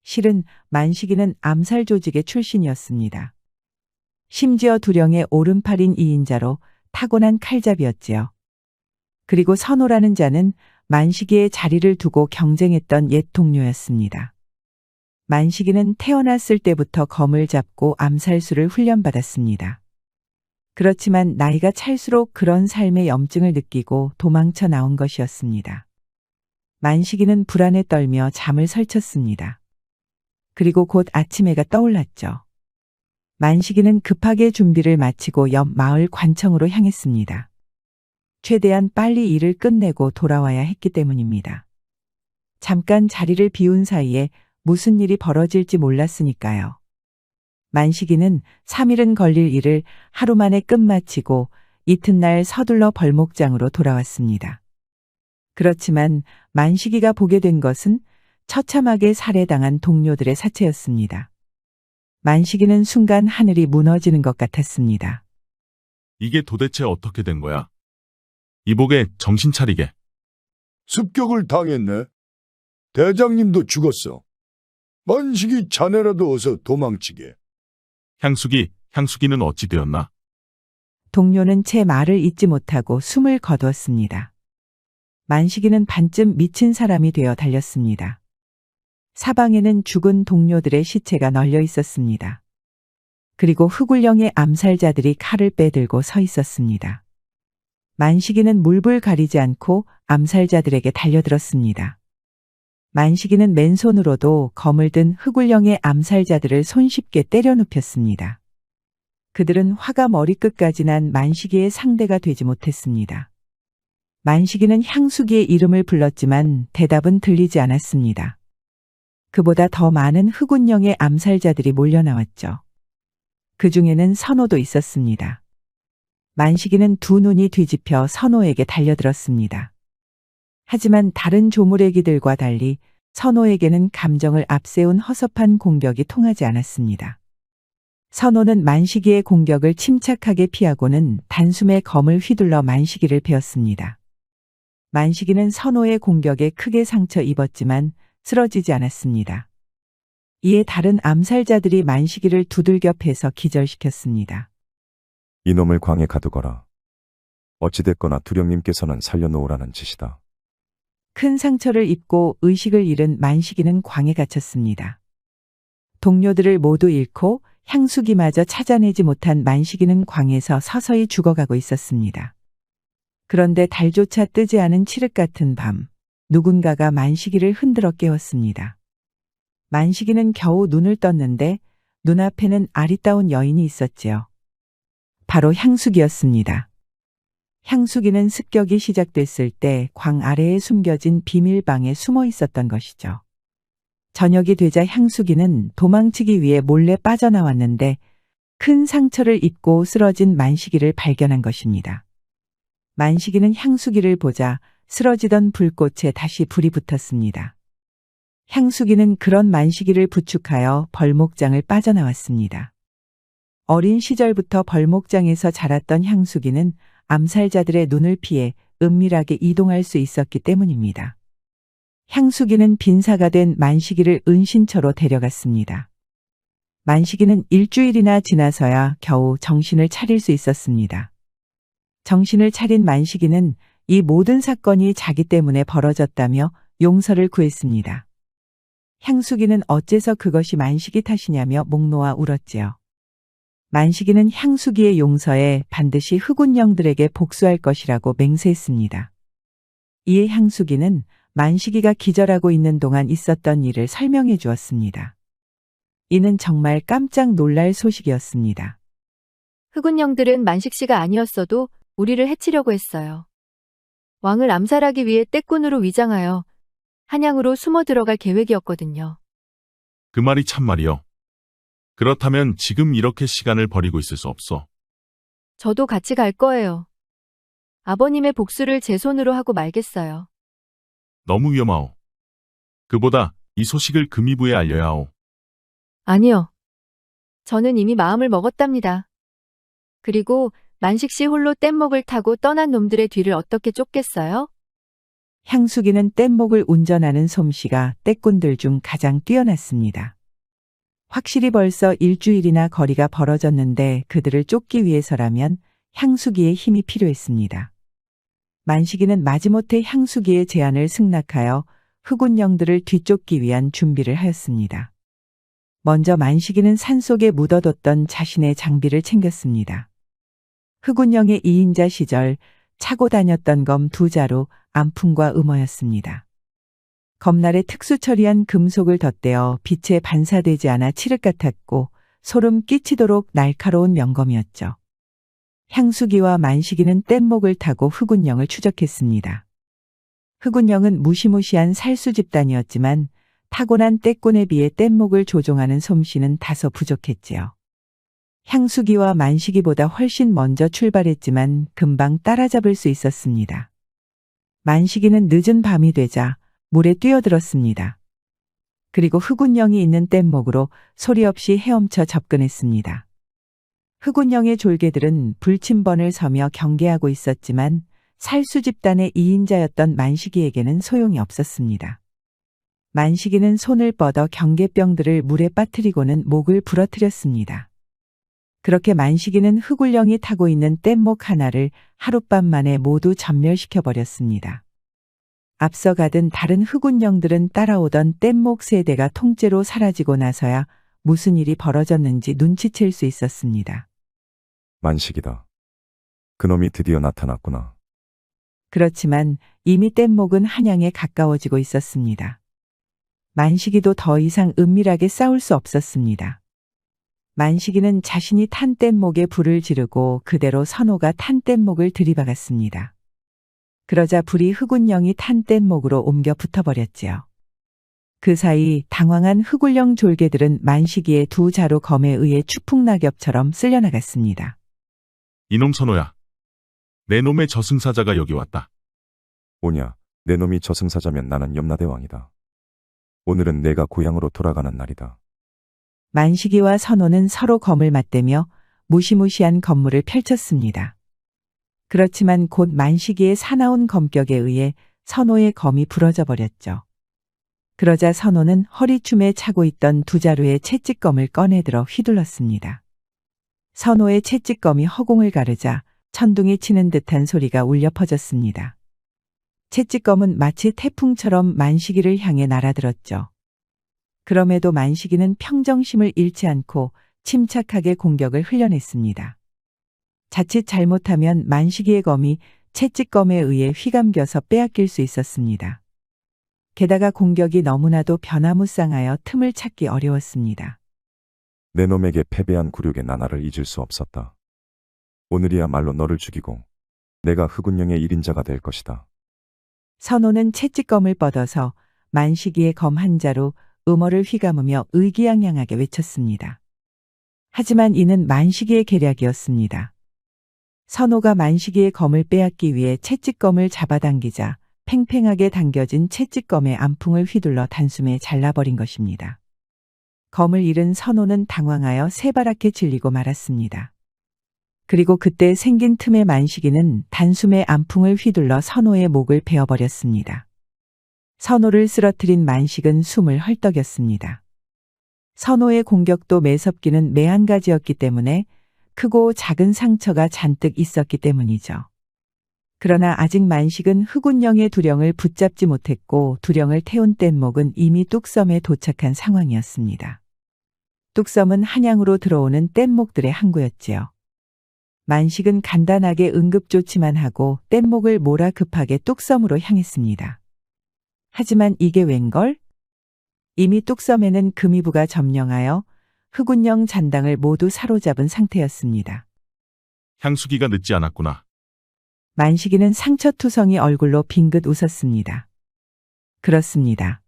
실은 만식이는 암살 조직의 출신이었습니다. 심지어 두령의 오른팔인 이인자로 타고난 칼잡이였지요. 그리고 선호라는 자는 만식이의 자리를 두고 경쟁했던 옛 동료였습니다. 만식이는 태어났을 때부터 검을 잡고 암살수를 훈련받았습니다. 그렇지만 나이가 찰수록 그런 삶의 염증을 느끼고 도망쳐 나온 것이었습니다. 만식이는 불안에 떨며 잠을 설쳤습니다. 그리고 곧 아침해가 떠올랐죠. 만식이는 급하게 준비를 마치고 옆 마을 관청으로 향했습니다. 최대한 빨리 일을 끝내고 돌아와야 했기 때문입니다. 잠깐 자리를 비운 사이에 무슨 일이 벌어질지 몰랐으니까요. 만식이는 3일은 걸릴 일을 하루 만에 끝마치고 이튿날 서둘러 벌목장으로 돌아왔습니다. 그렇지만 만식이가 보게 된 것은 처참하게 살해당한 동료들의 사체였습니다. 만식이는 순간 하늘이 무너지는 것 같았습니다. 이게 도대체 어떻게 된 거야? 이복에 정신 차리게. 습격을 당했네. 대장님도 죽었어. 만식이 자네라도 어서 도망치게. 향수기는 어찌 되었나? 동료는 제 말을 잊지 못하고 숨을 거두었습니다. 만식이는 반쯤 미친 사람이 되어 달렸습니다. 사방에는 죽은 동료들의 시체가 널려 있었습니다. 그리고 흑울령의 암살자들이 칼을 빼들고 서 있었습니다. 만식이는 물불 가리지 않고 암살자들에게 달려들었습니다. 만식이는 맨손으로도 검을 든 흑울령의 암살자들을 손쉽게 때려 눕혔습니다. 그들은 화가 머리끝까지 난 만식이의 상대가 되지 못했습니다. 만식이는 향수기의 이름을 불렀지만 대답은 들리지 않았습니다. 그보다 더 많은 흑운령의 암살자들이 몰려나왔죠. 그 중에는 선호도 있었습니다. 만식이는 두 눈이 뒤집혀 선호에게 달려들었습니다. 하지만 다른 조물애기들과 달리 선호에게는 감정을 앞세운 허섭한 공격이 통하지 않았습니다. 선호는 만식이의 공격을 침착하게 피하고는 단숨에 검을 휘둘러 만식이를 베었습니다. 만식이는 선호의 공격에 크게 상처 입었지만 쓰러지지 않았습니다. 이에 다른 암살자들이 만식이를 두들겨 패서 기절시켰습니다. 이놈을 광에 가두거라. 어찌됐거나 두령님께서는 살려놓으라는 짓이다. 큰 상처를 입고 의식을 잃은 만식이는 광에 갇혔습니다. 동료들을 모두 잃고 향수기마저 찾아내지 못한 만식이는 광에서 서서히 죽어가고 있었습니다. 그런데 달조차 뜨지 않은 칠흑 같은 밤, 누군가가 만식이를 흔들어 깨웠습니다. 만식이는 겨우 눈을 떴는데 눈앞에는 아리따운 여인이 있었지요. 바로 향수기였습니다. 향수기는 습격이 시작됐을 때 광 아래에 숨겨진 비밀방에 숨어 있었던 것이죠. 저녁이 되자 향수기는 도망치기 위해 몰래 빠져나왔는데 큰 상처를 입고 쓰러진 만식이를 발견한 것입니다. 만식이는 향수기를 보자 쓰러지던 불꽃에 다시 불이 붙었습니다. 향수기는 그런 만식이를 부축하여 벌목장을 빠져나왔습니다. 어린 시절부터 벌목장에서 자랐던 향수기는 암살자들의 눈을 피해 은밀하게 이동할 수 있었기 때문입니다. 향수기는 빈사가 된 만식이를 은신처로 데려갔습니다. 만식이는 일주일이나 지나서야 겨우 정신을 차릴 수 있었습니다. 정신을 차린 만식이는 이 모든 사건이 자기 때문에 벌어졌다며 용서를 구했습니다. 향수기는 어째서 그것이 만식이 탓이냐며 목 놓아 울었지요. 만식이는 향수기의 용서에 반드시 흑운령들에게 복수할 것이라고 맹세했습니다. 이에 향수기는 만식이가 기절하고 있는 동안 있었던 일을 설명해 주었습니다. 이는 정말 깜짝 놀랄 소식이었습니다. 흑운령들은 만식 씨가 아니었어도 우리를 해치려고 했어요. 왕을 암살하기 위해 떼꾼으로 위장하여 한양으로 숨어 들어갈 계획이었거든요. 그 말이 참말이요. 그렇다면 지금 이렇게 시간을 버리고 있을 수 없어. 저도 같이 갈 거예요. 아버님의 복수를 제 손으로 하고 말겠어요. 너무 위험하오. 그보다 이 소식을 금이부에 알려야 하오. 아니요. 저는 이미 마음을 먹었답니다. 그리고 만식 씨 홀로 뗏목을 타고 떠난 놈들의 뒤를 어떻게 쫓겠어요? 향수기는 뗏목을 운전하는 솜씨가 떼꾼들 중 가장 뛰어났습니다. 확실히 벌써 일주일이나 거리가 벌어졌는데 그들을 쫓기 위해서라면 향수기의 힘이 필요했습니다. 만식이는 마지못해 향수기의 제안을 승낙하여 흑운령들을 뒤쫓기 위한 준비를 하였습니다. 먼저 만식이는 산속에 묻어뒀던 자신의 장비를 챙겼습니다. 흑운령의 2인자 시절 차고 다녔던 검 2자루, 암풍과 음어였습니다. 검날에 특수 처리한 금속을 덧대어 빛에 반사되지 않아 칠흑 같았고 소름 끼치도록 날카로운 명검이었죠. 향수기와 만식이는 뗏목을 타고 흑운령을 추적했습니다. 흑운령은 무시무시한 살수 집단이었지만 타고난 떼꾼에 비해 뗏목을 조종하는 솜씨는 다소 부족했지요. 향수기와 만식이보다 훨씬 먼저 출발했지만 금방 따라잡을 수 있었습니다. 만식이는 늦은 밤이 되자 물에 뛰어들었습니다. 그리고 흑운령이 있는 뗏목으로 소리 없이 헤엄쳐 접근했습니다. 흑운령의 졸개들은 불침번을 서며 경계하고 있었지만 살수 집단의 2인자였던 만식이에게는 소용이 없었습니다. 만식이는 손을 뻗어 경계병들을 물에 빠뜨리고는 목을 부러뜨렸습니다. 그렇게 만식이는 흑운령이 타고 있는 뗏목 하나를 하룻밤 만에 모두 전멸시켜버렸습니다. 앞서 가던 다른 흑운령들은 따라오던 뗏목 3대가 통째로 사라지고 나서야 무슨 일이 벌어졌는지 눈치챌 수 있었습니다. 만식이다. 그놈이 드디어 나타났구나. 그렇지만 이미 뗏목은 한양에 가까워지고 있었습니다. 만식이도 더 이상 은밀하게 싸울 수 없었습니다. 만식이는 자신이 탄 뗏목에 불을 지르고 그대로 선호가 탄 뗏목을 들이박았습니다. 그러자 불이 흑운령이 탄 뗏목으로 옮겨 붙어버렸지요. 그 사이 당황한 흑운령 졸개들은 만식이의 2자루 검에 의해 추풍낙엽처럼 쓸려나갔습니다. 이놈 선호야. 내 놈의 저승사자가 여기 왔다. 오냐, 내 놈이 저승사자면 나는 염라대왕이다. 오늘은 내가 고향으로 돌아가는 날이다. 만식이와 선호는 서로 검을 맞대며 무시무시한 검물을 펼쳤습니다. 그렇지만 곧 만식이의 사나운 검격에 의해 선호의 검이 부러져 버렸죠. 그러자 선호는 허리춤에 차고 있던 2자루의 채찍검을 꺼내들어 휘둘렀습니다. 선호의 채찍검이 허공을 가르자 천둥이 치는 듯한 소리가 울려 퍼졌습니다. 채찍검은 마치 태풍처럼 만식이를 향해 날아들었죠. 그럼에도 만식이는 평정심을 잃지 않고 침착하게 공격을 흘려냈습니다. 자칫 잘못하면 만식이의 검이 채찍검에 의해 휘감겨서 빼앗길 수 있었습니다. 게다가 공격이 너무나도 변화무쌍하여 틈을 찾기 어려웠습니다. 내 놈에게 패배한 굴욕의 나날을 잊을 수 없었다. 오늘이야말로 너를 죽이고 내가 흑운령의 1인자가 될 것이다. 선호는 채찍검을 뻗어서 만식이의 검 한 자루 음어를 휘감으며 의기양양하게 외쳤습니다. 하지만 이는 만식이의 계략이었습니다. 선호가 만식이의 검을 빼앗기 위해 채찍검을 잡아당기자 팽팽하게 당겨진 채찍검의 암풍을 휘둘러 단숨에 잘라버린 것입니다. 검을 잃은 선호는 당황하여 새바랗게 질리고 말았습니다. 그리고 그때 생긴 틈에 만식이는 단숨에 암풍을 휘둘러 선호의 목을 베어버렸습니다. 선호를 쓰러뜨린 만식은 숨을 헐떡였습니다. 선호의 공격도 매섭기는 매한가지였기 때문에 크고 작은 상처가 잔뜩 있었기 때문이죠. 그러나 아직 만식은 흑운령의 두령을 붙잡지 못했고 두령을 태운 뗏목은 이미 뚝섬에 도착한 상황이었습니다. 뚝섬은 한양으로 들어오는 뗏목들의 항구였지요. 만식은 간단하게 응급조치만 하고 뗏목을 몰아 급하게 뚝섬으로 향했습니다. 하지만 이게 웬걸? 이미 뚝섬에는 금이부가 점령하여 흑운령 잔당을 모두 사로잡은 상태였습니다. 향수기가 늦지 않았구나. 만식이는 상처투성이 얼굴로 빙긋 웃었습니다. 그렇습니다.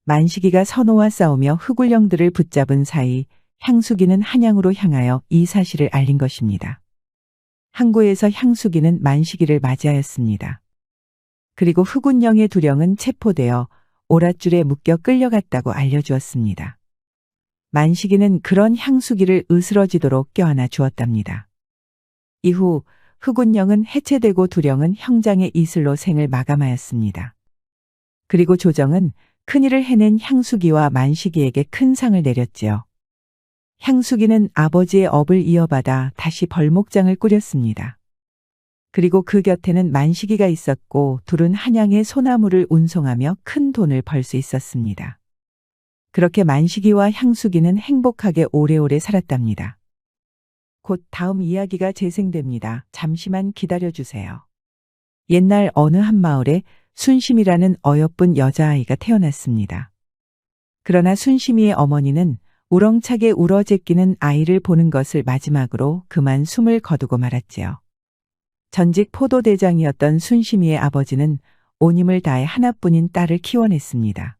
만식이가 선호와 싸우며 흑운령들을 붙잡은 사이 향수기는 한양으로 향하여 이 사실을 알린 것입니다. 항구에서 향수기는 만식이를 맞이하였습니다. 그리고 흑운령의 두령은 체포되어 오랏줄에 묶여 끌려갔다고 알려주었습니다. 만식이는 그런 향수기를 으스러지도록 껴안아 주었답니다. 이후 흑운령은 해체되고 두령은 형장의 이슬로 생을 마감하였습니다. 그리고 조정은 큰일을 해낸 향수기와 만식이에게 큰 상을 내렸지요. 향수기는 아버지의 업을 이어받아 다시 벌목장을 꾸렸습니다. 그리고 그 곁에는 만식이가 있었고 둘은 한양의 소나무를 운송하며 큰 돈을 벌 수 있었습니다. 그렇게 만식이와 향수기는 행복하게 오래오래 살았답니다. 곧 다음 이야기가 재생됩니다. 잠시만 기다려주세요. 옛날 어느 한 마을에 순심이라는 어여쁜 여자아이가 태어났습니다. 그러나 순심이의 어머니는 우렁차게 울어제끼는 아이를 보는 것을 마지막으로 그만 숨을 거두고 말았지요. 전직 포도대장이었던 순심이의 아버지는 온 힘을 다해 하나뿐인 딸을 키워냈습니다.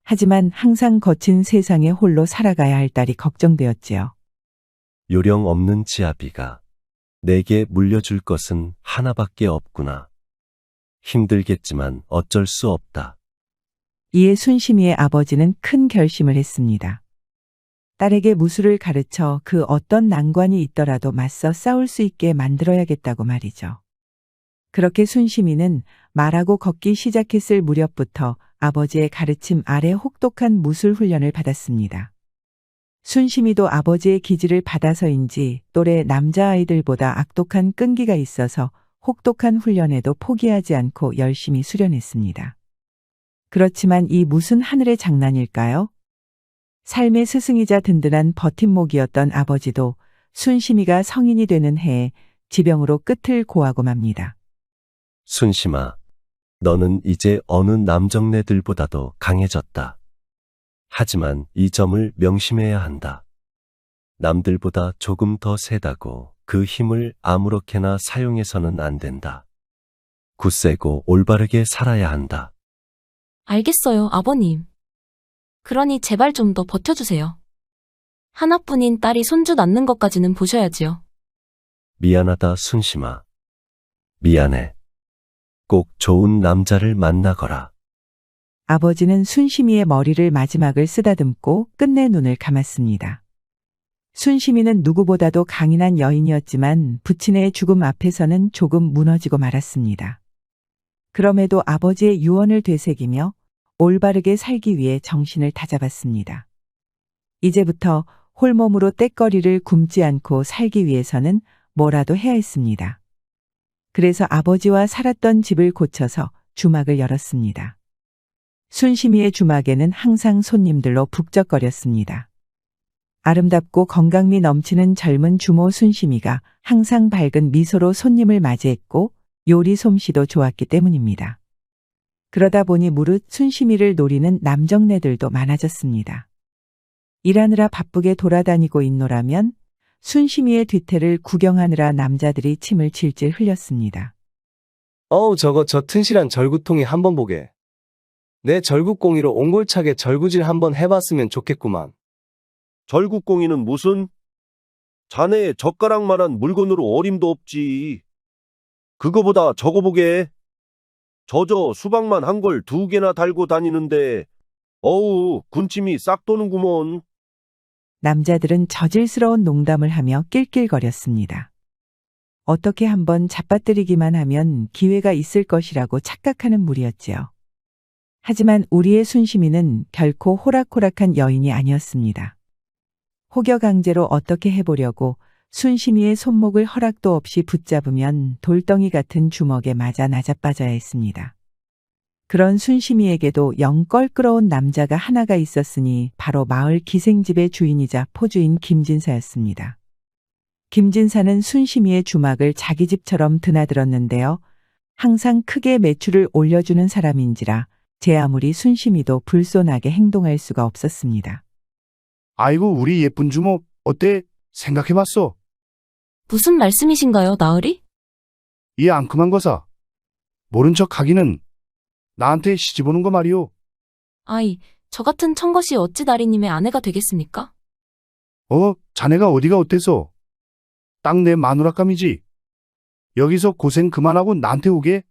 하지만 항상 거친 세상에 홀로 살아가야 할 딸이 걱정되었지요. 요령 없는 지아비가 내게 물려줄 것은 하나밖에 없구나. 힘들겠지만 어쩔 수 없다. 이에 순심이의 아버지는 큰 결심을 했습니다. 딸에게 무술을 가르쳐 그 어떤 난관이 있더라도 맞서 싸울 수 있게 만들어야겠다고 말이죠. 그렇게 순심이는 말하고 걷기 시작했을 무렵부터 아버지의 가르침 아래 혹독한 무술 훈련을 받았습니다. 순심이도 아버지의 기지를 받아서인지 또래 남자아이들보다 악독한 끈기가 있어서 혹독한 훈련에도 포기하지 않고 열심히 수련했습니다. 그렇지만 이 무슨 하늘의 장난일까요? 삶의 스승이자 든든한 버팀목이었던 아버지도 순심이가 성인이 되는 해에 지병으로 끝을 고하고 맙니다. 순심아, 너는 이제 어느 남정네들보다도 강해졌다. 하지만 이 점을 명심해야 한다. 남들보다 조금 더 세다고 그 힘을 아무렇게나 사용해서는 안 된다. 굳세고 올바르게 살아야 한다. 알겠어요, 아버님. 그러니 제발 좀 더 버텨주세요. 하나뿐인 딸이 손주 낳는 것까지는 보셔야지요. 미안하다, 순심아. 미안해. 꼭 좋은 남자를 만나거라. 아버지는 순심이의 머리를 마지막을 쓰다듬고 끝내 눈을 감았습니다. 순심이는 누구보다도 강인한 여인이었지만 부친의 죽음 앞에서는 조금 무너지고 말았습니다. 그럼에도 아버지의 유언을 되새기며 올바르게 살기 위해 정신을 다잡았습니다. 이제부터 홀몸으로 떽거리를 굶지 않고 살기 위해서는 뭐라도 해야 했습니다. 그래서 아버지와 살았던 집을 고쳐서 주막을 열었습니다. 순심이의 주막에는 항상 손님들로 북적거렸습니다. 아름답고 건강미 넘치는 젊은 주모 순심이가 항상 밝은 미소로 손님을 맞이했고 요리 솜씨도 좋았기 때문입니다. 그러다 보니 무릇 순심이를 노리는 남정네들도 많아졌습니다. 일하느라 바쁘게 돌아다니고 있노라면 순심이의 뒤태를 구경하느라 남자들이 침을 질질 흘렸습니다. 저거 저 튼실한 절구통이 한번 보게. 내 절구꽁이로 옹골차게 절구질 한번 해봤으면 좋겠구만. 절구꽁이는 무슨? 자네의 젓가락만한 물건으로 어림도 없지. 그거보다 저거 보게. 저저 수박만 한 걸 2개나 달고 다니는데 어우 군침이 싹 도는구먼. 남자들은 저질스러운 농담을 하며 낄낄거렸습니다. 어떻게 한번 잡아뜨리기만 하면 기회가 있을 것이라고 착각하는 무리였지요. 하지만 우리의 순심이는 결코 호락호락한 여인이 아니었습니다. 혹여 강제로 어떻게 해보려고 순심이의 손목을 허락도 없이 붙잡으면 돌덩이 같은 주먹에 맞아 나자빠져야 했습니다. 그런 순심이에게도 영 껄끄러운 남자가 하나가 있었으니 바로 마을 기생집의 주인이자 포주인 김진사였습니다. 김진사는 순심이의 주막을 자기 집처럼 드나들었는데요. 항상 크게 매출을 올려주는 사람인지라 제 아무리 순심이도 불손하게 행동할 수가 없었습니다. 아이고 우리 예쁜 주모 어때? 생각해봤어. 무슨 말씀이신가요, 나으리? 이 앙큼한 거사. 모른 척 하기는 나한테 시집 오는 거 말이오. 아이, 저 같은 청것이 어찌 나리님의 아내가 되겠습니까? 자네가 어디가 어때서? 딱 내 마누라감이지. 여기서 고생 그만하고 나한테 오게.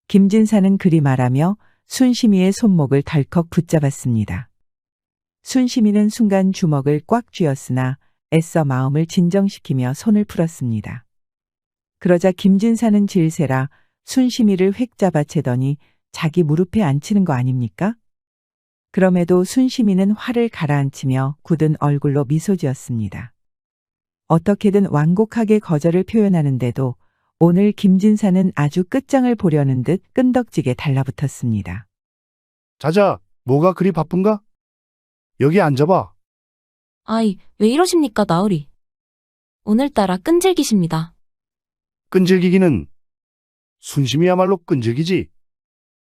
김진사는 그리 말하며 순심이의 손목을 덜컥 붙잡았습니다. 순심이는 순간 주먹을 꽉 쥐었으나 애써 마음을 진정시키며 손을 풀었습니다. 그러자 김진사는 질세라 순심이를 획 잡아채더니 자기 무릎에 앉히는 거 아닙니까? 그럼에도 순심이는 화를 가라앉히며 굳은 얼굴로 미소 지었습니다. 어떻게든 완곡하게 거절을 표현하는데도 오늘 김진사는 아주 끝장을 보려는 듯 끈덕지게 달라붙었습니다. 자자, 뭐가 그리 바쁜가? 여기 앉아봐. 아이, 왜 이러십니까, 나으리. 오늘따라 끈질기십니다. 끈질기기는 순심이야말로 끈질기지.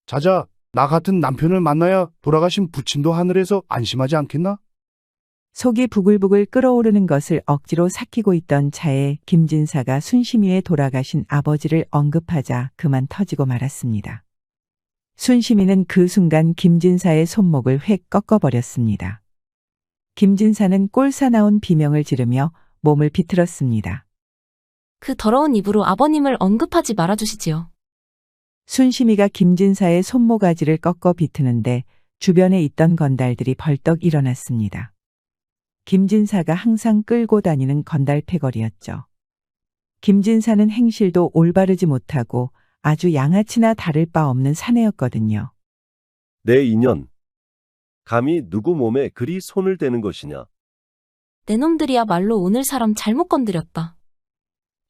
자자, 나 같은 남편을 만나야 돌아가신 부친도 하늘에서 안심하지 않겠나? 속이 부글부글 끓어오르는 것을 억지로 삭히고 있던 차에 김진사가 순심이의 돌아가신 아버지를 언급하자 그만 터지고 말았습니다. 순심이는 그 순간 김진사의 손목을 획 꺾어버렸습니다. 김진사는 꼴사나운 비명을 지르며 몸을 비틀었습니다. 그 더러운 입으로 아버님을 언급하지 말아주시지요. 순심이가 김진사의 손모가지를 꺾어 비트는데 주변에 있던 건달들이 벌떡 일어났습니다. 김진사가 항상 끌고 다니는 건달 패거리였죠. 김진사는 행실도 올바르지 못하고 아주 양아치나 다를 바 없는 사내였거든요. 내 인연. 감히 누구 몸에 그리 손을 대는 것이냐? 내 놈들이야말로 오늘 사람 잘못 건드렸다.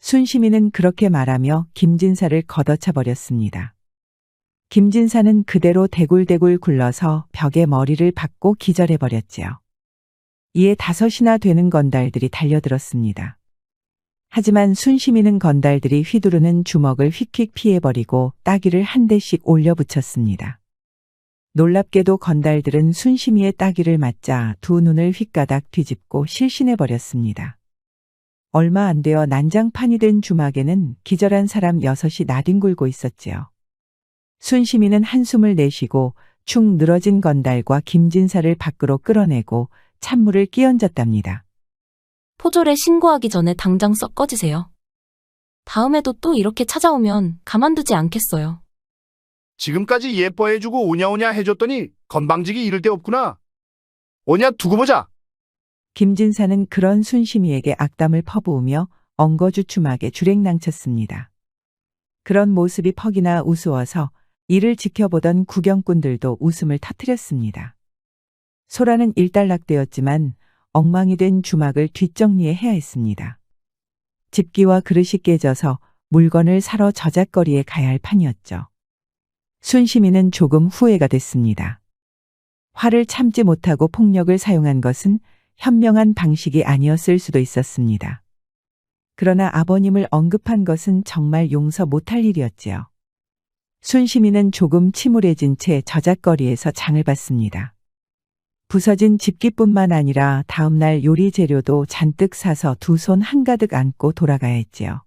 순심이는 그렇게 말하며 김진사를 걷어차 버렸습니다. 김진사는 그대로 대굴대굴 굴러서 벽에 머리를 박고 기절해 버렸지요. 이에 5이나 되는 건달들이 달려들었습니다. 하지만 순심이는 건달들이 휘두르는 주먹을 휙휙 피해버리고 따귀를 한 대씩 올려붙였습니다. 놀랍게도 건달들은 순심이의 따귀를 맞자 두 눈을 휙가닥 뒤집고 실신해버렸습니다. 얼마 안 되어 난장판이 된 주막에는 기절한 사람 6이 나뒹굴고 있었지요. 순심이는 한숨을 내쉬고 축 늘어진 건달과 김진사를 밖으로 끌어내고 찬물을 끼얹었답니다. 포졸에 신고하기 전에 당장 썩 꺼지세요. 다음에도 또 이렇게 찾아오면 가만두지 않겠어요. 지금까지 예뻐해주고 오냐오냐 해줬더니 건방지기 이를 데 없구나. 오냐 두고 보자. 김진사는 그런 순심이에게 악담을 퍼부으며 엉거주 추막에 주랭랑쳤습니다. 그런 모습이 퍽이나 우스워서 이를 지켜보던 구경꾼들도 웃음을 터뜨렸습니다. 소라는 일단락되었지만 엉망이 된 주막을 뒷정리해야 했습니다. 집기와 그릇이 깨져서 물건을 사러 저잣거리에 가야 할 판이었죠. 순심이는 조금 후회가 됐습니다. 화를 참지 못하고 폭력을 사용한 것은 현명한 방식이 아니었을 수도 있었습니다. 그러나 아버님을 언급한 것은 정말 용서 못할 일이었지요. 순심이는 조금 침울해진 채 저잣거리에서 장을 봤습니다. 부서진 집기뿐만 아니라 다음날 요리 재료도 잔뜩 사서 두 손 한가득 안고 돌아가야 했지요.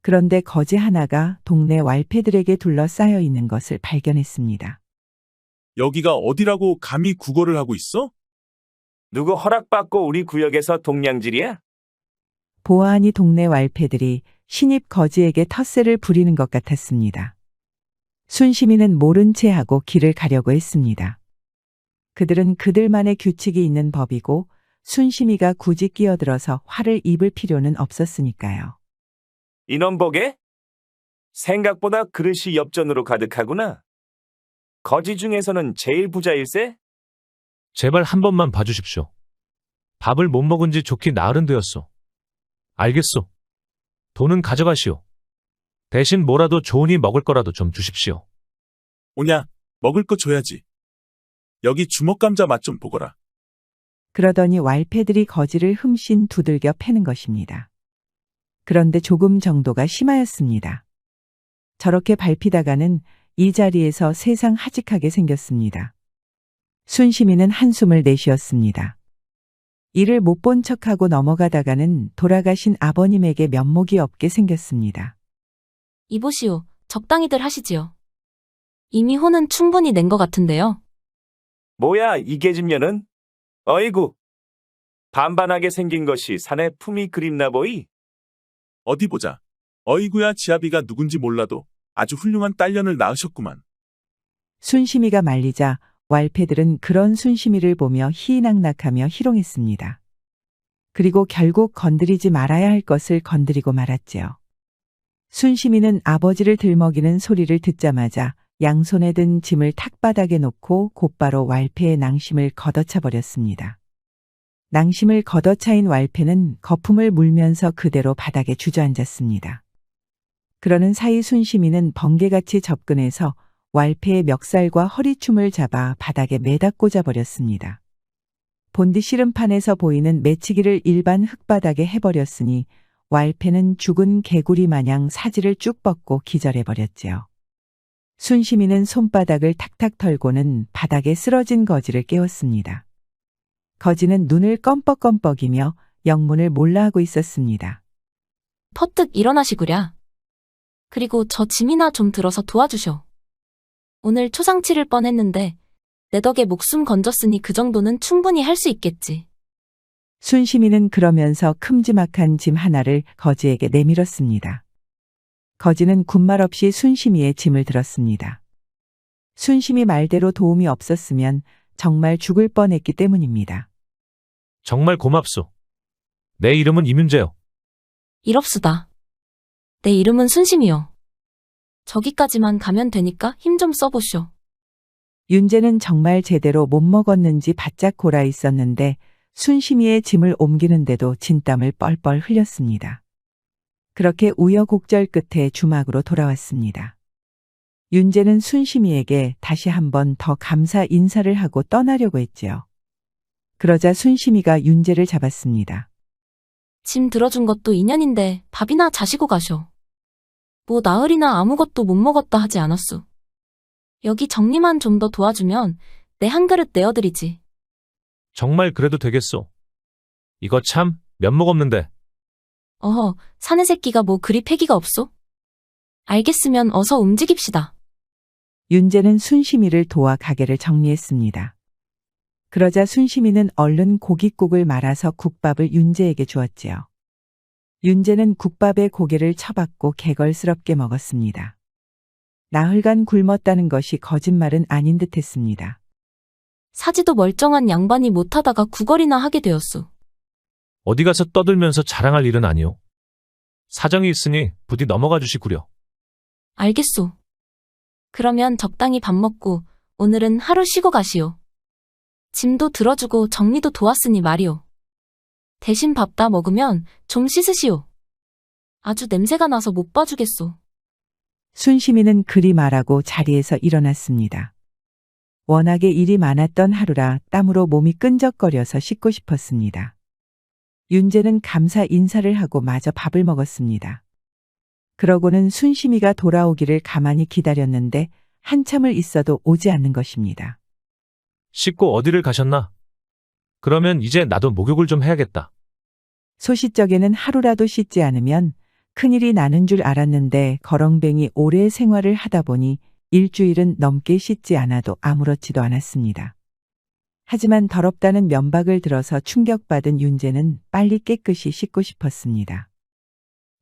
그런데 거지 하나가 동네 왈패들에게 둘러싸여 있는 것을 발견했습니다. 여기가 어디라고 감히 구걸을 하고 있어? 누구 허락받고 우리 구역에서 동냥질이야? 보아하니 동네 왈패들이 신입 거지에게 텃세를 부리는 것 같았습니다. 순심이는 모른 채 하고 길을 가려고 했습니다. 그들은 그들만의 규칙이 있는 법이고 순심이가 굳이 끼어들어서 화를 입을 필요는 없었으니까요. 이놈 보게? 생각보다 그릇이 엽전으로 가득하구나. 거지 중에서는 제일 부자일세? 제발 한 번만 봐주십시오. 밥을 못 먹은 지 좋기 나흘은 되었소. 알겠소. 돈은 가져가시오. 대신 뭐라도 좋으니 먹을 거라도 좀 주십시오. 오냐, 먹을 거 줘야지. 여기 주먹감자 맛 좀 보거라. 그러더니 왈패들이 거지를 흠씬 두들겨 패는 것입니다. 그런데 조금 정도가 심하였습니다. 저렇게 밟히다가는 이 자리에서 세상 하직하게 생겼습니다. 순심이는 한숨을 내쉬었습니다. 이를 못 본 척하고 넘어가다가는 돌아가신 아버님에게 면목이 없게 생겼습니다. 이보시오, 적당히들 하시지요. 이미 혼은 충분히 낸 것 같은데요. 뭐야 이 계집년은? 어이구. 반반하게 생긴 것이 사내 품이 그립나 보이? 어디 보자. 어이구야 지아비가 누군지 몰라도 아주 훌륭한 딸년을 낳으셨구만. 순심이가 말리자 왈패들은 그런 순심이를 보며 희낙낙하며 희롱했습니다. 그리고 결국 건드리지 말아야 할 것을 건드리고 말았지요. 순심이는 아버지를 들먹이는 소리를 듣자마자 양손에 든 짐을 탁바닥에 놓고 곧바로 왈패의 낭심을 걷어차 버렸습니다. 낭심을 걷어차인 왈패는 거품을 물면서 그대로 바닥에 주저앉았습니다. 그러는 사이 순심이는 번개같이 접근해서 왈패의 멱살과 허리춤을 잡아 바닥에 매다 꽂아버렸습니다. 본디 씨름판에서 보이는 매치기를 일반 흙바닥에 해버렸으니 왈패는 죽은 개구리 마냥 사지를 쭉 뻗고 기절해버렸지요. 순심이는 손바닥을 탁탁 털고는 바닥에 쓰러진 거지를 깨웠습니다. 거지는 눈을 껌뻑껌뻑이며 영문을 몰라하고 있었습니다. 퍼뜩 일어나시구랴. 그리고 저 짐이나 좀 들어서 도와주쇼. 오늘 초상치를 뻔했는데 내 덕에 목숨 건졌으니 그 정도는 충분히 할 수 있겠지. 순심이는 그러면서 큼지막한 짐 하나를 거지에게 내밀었습니다. 거지는 군말 없이 순심이의 짐을 들었습니다. 순심이 말대로 도움이 없었으면 정말 죽을 뻔했기 때문입니다. 정말 고맙소. 내 이름은 이문재요. 이럽수다. 내 이름은 순심이요. 저기까지만 가면 되니까 힘 좀 써보쇼. 윤재는 정말 제대로 못 먹었는지 바짝 골아 있었는데 순심이의 짐을 옮기는데도 진땀을 뻘뻘 흘렸습니다. 그렇게 우여곡절 끝에 주막으로 돌아왔습니다. 윤재는 순심이에게 다시 한번 더 감사 인사를 하고 떠나려고 했지요. 그러자 순심이가 윤재를 잡았습니다. 짐 들어준 것도 인연인데 밥이나 자시고 가쇼. 뭐 나흘이나 아무것도 못 먹었다 하지 않았소. 여기 정리만 좀 더 도와주면 내 한 그릇 내어드리지. 정말 그래도 되겠소. 이거 참 면목 없는데. 어허, 사내 새끼가 뭐 그리 패기가 없소? 알겠으면 어서 움직입시다. 윤재는 순심이를 도와 가게를 정리했습니다. 그러자 순심이는 얼른 고깃국을 말아서 국밥을 윤재에게 주었지요. 윤재는 국밥에 고개를 쳐박고 개걸스럽게 먹었습니다. 나흘간 굶었다는 것이 거짓말은 아닌 듯했습니다. 사지도 멀쩡한 양반이 못하다가 구걸이나 하게 되었소. 어디 가서 떠들면서 자랑할 일은 아니오. 사정이 있으니 부디 넘어가 주시구려. 알겠소. 그러면 적당히 밥 먹고 오늘은 하루 쉬고 가시오. 짐도 들어주고 정리도 도왔으니 말이오. 대신 밥 다 먹으면 좀 씻으시오. 아주 냄새가 나서 못 봐주겠소. 순심이는 그리 말하고 자리에서 일어났습니다. 워낙에 일이 많았던 하루라 땀으로 몸이 끈적거려서 씻고 싶었습니다. 윤재는 감사 인사를 하고 마저 밥을 먹었습니다. 그러고는 순심이가 돌아오기를 가만히 기다렸는데 한참을 있어도 오지 않는 것입니다. 씻고 어디를 가셨나? 그러면 이제 나도 목욕을 좀 해야겠다. 소시적에는 하루라도 씻지 않으면 큰일이 나는 줄 알았는데 거렁뱅이 오래 생활을 하다 보니 일주일은 넘게 씻지 않아도 아무렇지도 않았습니다. 하지만 더럽다는 면박을 들어서 충격받은 윤재는 빨리 깨끗이 씻고 싶었습니다.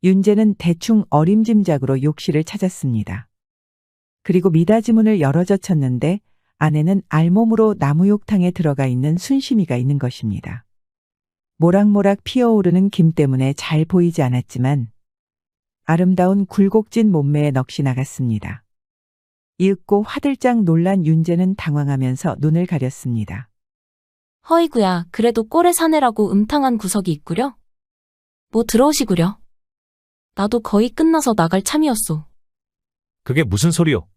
윤재는 대충 어림짐작으로 욕실을 찾았습니다. 그리고 미닫이 문을 열어젖혔는데 안에는 알몸으로 나무욕탕에 들어가 있는 순심이가 있는 것입니다. 모락모락 피어오르는 김 때문에 잘 보이지 않았지만 아름다운 굴곡진 몸매에 넋이 나갔습니다. 이윽고 화들짝 놀란 윤재는 당황하면서 눈을 가렸습니다. 허이구야, 그래도 꼴의 사내라고 음탕한 구석이 있구려? 뭐 들어오시구려? 나도 거의 끝나서 나갈 참이었소. 그게 무슨 소리요?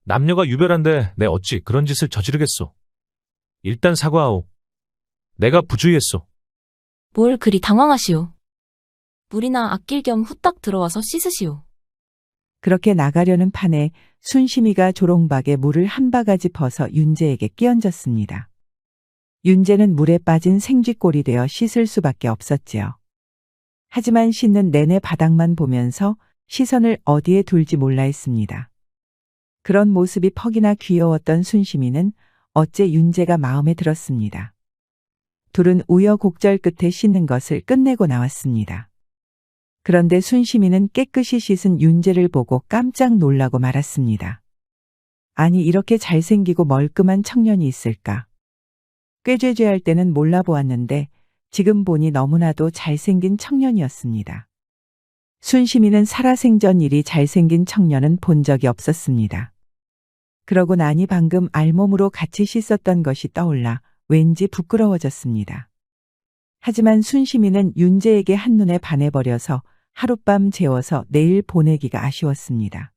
남녀가 유별한데 내 어찌 그런 짓을 저지르겠소. 일단 사과하오. 내가 부주의했소. 뭘 그리 당황하시오. 물이나 아낄 겸 후딱 들어와서 씻으시오. 그렇게 나가려는 판에 순심이가 조롱박에 물을 한 바가지 퍼서 윤재에게 끼얹었습니다. 윤재는 물에 빠진 생쥐꼴이 되어 씻을 수밖에 없었지요. 하지만 씻는 내내 바닥만 보면서 시선을 어디에 둘지 몰라 했습니다. 그런 모습이 퍽이나 귀여웠던 순심이는 어째 윤재가 마음에 들었습니다. 둘은 우여곡절 끝에 씻는 것을 끝내고 나왔습니다. 그런데 순심이는 깨끗이 씻은 윤재를 보고 깜짝 놀라고 말았습니다. 아니, 이렇게 잘생기고 멀끔한 청년이 있을까? 꾀죄죄할 때는 몰라보았는데 지금 보니 너무나도 잘생긴 청년이었습니다. 순심이는 살아생전 이리 잘생긴 청년은 본 적이 없었습니다. 그러고 나니 방금 알몸으로 같이 씻었던 것이 떠올라 왠지 부끄러워졌습니다. 하지만 순심이는 윤재에게 한눈에 반해버려서 하룻밤 재워서 내일 보내기가 아쉬웠습니다.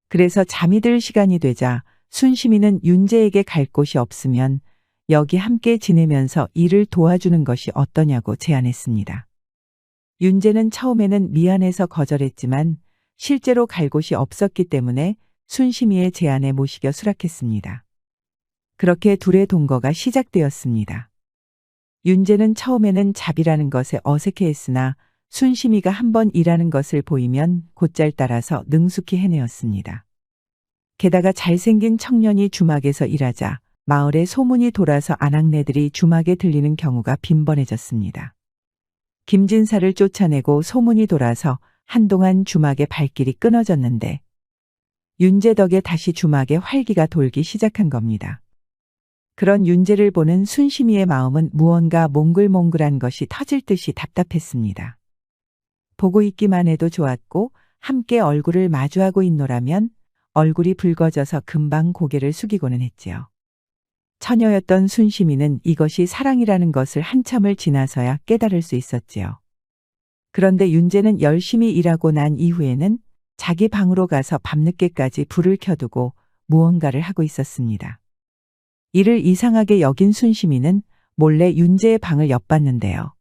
그래서 잠이 들 시간이 되자 순심이는 윤재에게 갈 곳이 없으면 여기 함께 지내면서 일을 도와주는 것이 어떠냐고 제안했습니다. 윤재는 처음에는 미안해서 거절했지만 실제로 갈 곳이 없었기 때문에 순심이의 제안에 모시겨 수락했습니다. 그렇게 둘의 동거가 시작되었습니다. 윤재는 처음에는 잡이라는 것에 어색해했으나 순심이가 한번 일하는 것을 보이면 곧잘 따라서 능숙히 해내었습니다. 게다가 잘생긴 청년이 주막에서 일하자 마을에 소문이 돌아서 아낙네들이 주막에 들리는 경우가 빈번해졌습니다. 김진사를 쫓아내고 소문이 돌아서 한동안 주막의 발길이 끊어졌는데 윤재 덕에 다시 주막에 활기가 돌기 시작한 겁니다. 그런 윤재를 보는 순심이의 마음은 무언가 몽글몽글한 것이 터질 듯이 답답했습니다. 보고 있기만 해도 좋았고 함께 얼굴을 마주하고 있노라면 얼굴이 붉어져서 금방 고개를 숙이고는 했지요. 처녀였던 순심이는 이것이 사랑이라는 것을 한참을 지나서야 깨달을 수 있었지요. 그런데 윤재는 열심히 일하고 난 이후에는 자기 방으로 가서 밤늦게까지 불을 켜두고 무언가를 하고 있었습니다. 이를 이상하게 여긴 순심이는 몰래 윤재의 방을 엿봤는데요.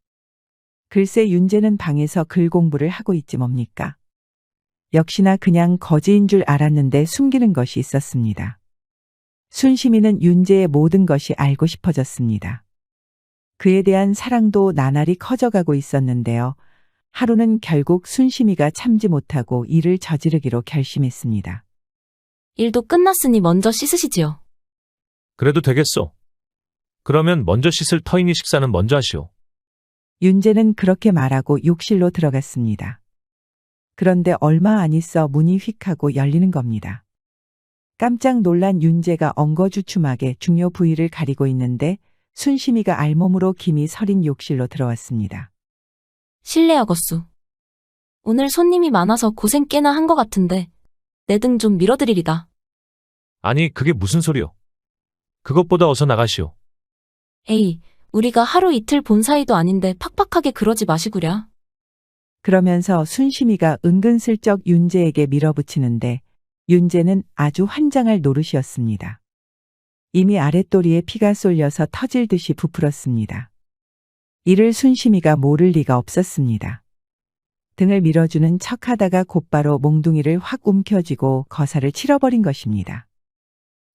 글쎄 윤재는 방에서 글 공부를 하고 있지 뭡니까? 역시나 그냥 거지인 줄 알았는데 숨기는 것이 있었습니다. 순심이는 윤재의 모든 것이 알고 싶어졌습니다. 그에 대한 사랑도 나날이 커져가고 있었는데요. 하루는 결국 순심이가 참지 못하고 일을 저지르기로 결심했습니다. 일도 끝났으니 먼저 씻으시지요. 그래도 되겠소. 그러면 먼저 씻을 터이니 식사는 먼저 하시오. 윤재는 그렇게 말하고 욕실로 들어갔습니다. 그런데 얼마 안 있어 문이 휙 하고 열리는 겁니다. 깜짝 놀란 윤재가 엉거주춤하게 중요 부위를 가리고 있는데 순심이가 알몸으로 김이 서린 욕실로 들어왔습니다. 실례하겄소. 오늘 손님이 많아서 고생 꽤나 한 것 같은데 내 등 좀 밀어드리리다. 아니 그게 무슨 소리요. 그것보다 어서 나가시오. 에이, 우리가 하루 이틀 본 사이도 아닌데 팍팍하게 그러지 마시구랴. 그러면서 순심이가 은근슬쩍 윤재에게 밀어붙이는데 윤재는 아주 환장할 노릇이었습니다. 이미 아랫도리에 피가 쏠려서 터질 듯이 부풀었습니다. 이를 순심이가 모를 리가 없었습니다. 등을 밀어주는 척하다가 곧바로 몽둥이를 확 움켜쥐고 거사를 치러버린 것입니다.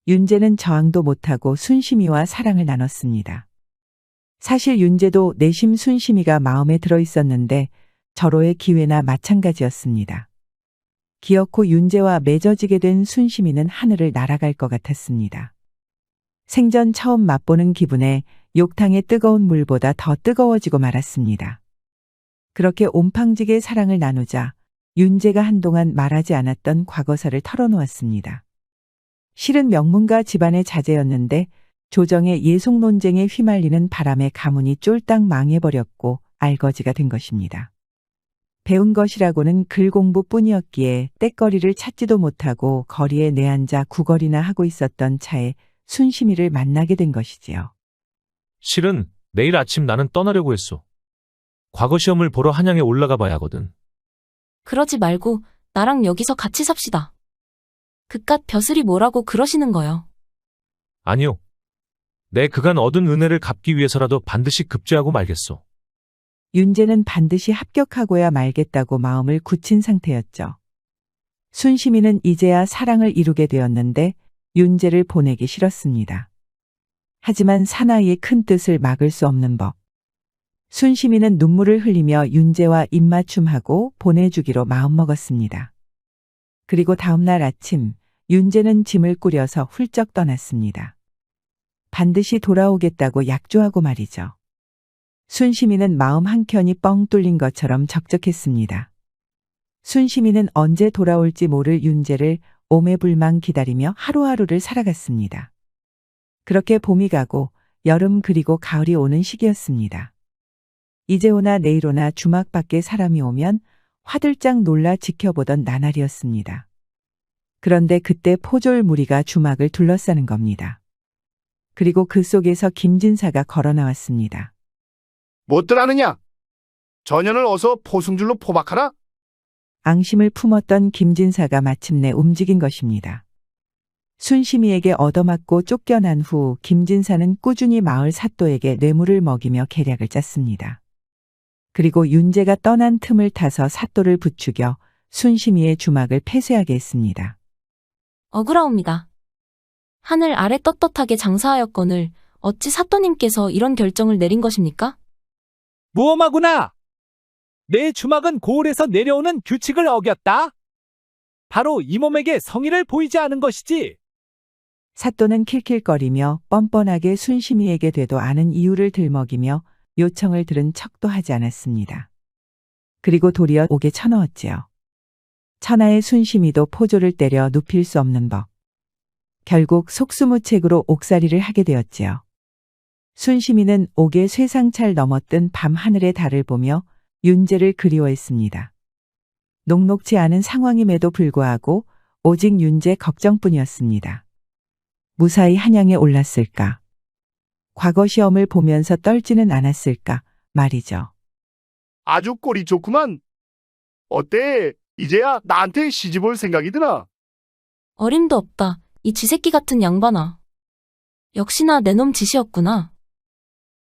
윤재는 저항도 못하고 순심이와 사랑을 나눴습니다. 사실 윤재도 내심 순심이가 마음에 들어 있었는데 절호의 기회나 마찬가지였습니다. 기어코 윤재와 맺어지게 된 순심이는 하늘을 날아갈 것 같았습니다. 생전 처음 맛보는 기분에 욕탕의 뜨거운 물보다 더 뜨거워지고 말았습니다. 그렇게 온팡지게 사랑을 나누자 윤재가 한동안 말하지 않았던 과거사를 털어놓았습니다. 실은 명문가 집안의 자제였는데 조정의 예속 논쟁에 휘말리는 바람에 가문이 쫄딱 망해버렸고 알거지가 된 것입니다. 배운 것이라고는 글 공부뿐이었기에 떃거리를 찾지도 못하고 거리에 내앉아 구걸이나 하고 있었던 차에 순심이를 만나게 된 것이지요. 실은 내일 아침 나는 떠나려고 했소. 과거 시험을 보러 한양에 올라가 봐야 하거든. 그러지 말고 나랑 여기서 같이 삽시다. 그깟 벼슬이 뭐라고 그러시는 거요. 아니요. 내 그간 얻은 은혜를 갚기 위해서라도 반드시 급제하고 말겠소. 윤재는 반드시 합격하고야 말겠다고 마음을 굳힌 상태였죠. 순심이는 이제야 사랑을 이루게 되었는데 윤재를 보내기 싫었습니다. 하지만 사나이의 큰 뜻을 막을 수 없는 법. 순심이는 눈물을 흘리며 윤재와 입맞춤하고 보내주기로 마음먹었습니다. 그리고 다음날 아침 윤재는 짐을 꾸려서 훌쩍 떠났습니다. 반드시 돌아오겠다고 약조하고 말이죠. 순심이는 마음 한켠이 뻥 뚫린 것처럼 적적했습니다. 순심이는 언제 돌아올지 모를 윤재를 오매불망 기다리며 하루하루를 살아갔습니다. 그렇게 봄이 가고 여름 그리고 가을이 오는 시기였습니다. 이제 오나 내일 오나 주막 밖에 사람이 오면 화들짝 놀라 지켜보던 나날이었습니다. 그런데 그때 포졸 무리가 주막을 둘러싸는 겁니다. 그리고 그 속에서 김진사가 걸어 나왔습니다. 못들 아느냐? 전현을 어서 포승줄로 포박하라. 앙심을 품었던 김진사가 마침내 움직인 것입니다. 순심이에게 얻어맞고 쫓겨난 후 김진사는 꾸준히 마을 사또에게 뇌물을 먹이며 계략을 짰습니다. 그리고 윤재가 떠난 틈을 타서 사또를 부추겨 순심이의 주막을 폐쇄하게 했습니다. 억울하옵니다. 하늘 아래 떳떳하게 장사하였거늘 어찌 사또님께서 이런 결정을 내린 것입니까? 무엄하구나. 내 주막은 고을에서 내려오는 규칙을 어겼다. 바로 이 몸에게 성의를 보이지 않은 것이지. 사또는 킬킬거리며 뻔뻔하게 순심이에게 되도 않은 이유를 들먹이며 요청을 들은 척도 하지 않았습니다. 그리고 도리어 옥에 쳐넣었지요. 천하의 순심이도 포졸을 때려 눕힐 수 없는 법. 결국 속수무책으로 옥살이를 하게 되었지요. 순심이는 옥에 쇠상찰 넘어뜬 밤 하늘의 달을 보며 윤재를 그리워했습니다. 녹록지 않은 상황임에도 불구하고 오직 윤재 걱정뿐이었습니다. 무사히 한양에 올랐을까? 과거 시험을 보면서 떨지는 않았을까 말이죠. 아주 꼴이 좋구만. 어때? 이제야 나한테 시집올 생각이 드나? 어림도 없다. 이 쥐새끼 같은 양반아. 역시나 내 놈 짓이었구나.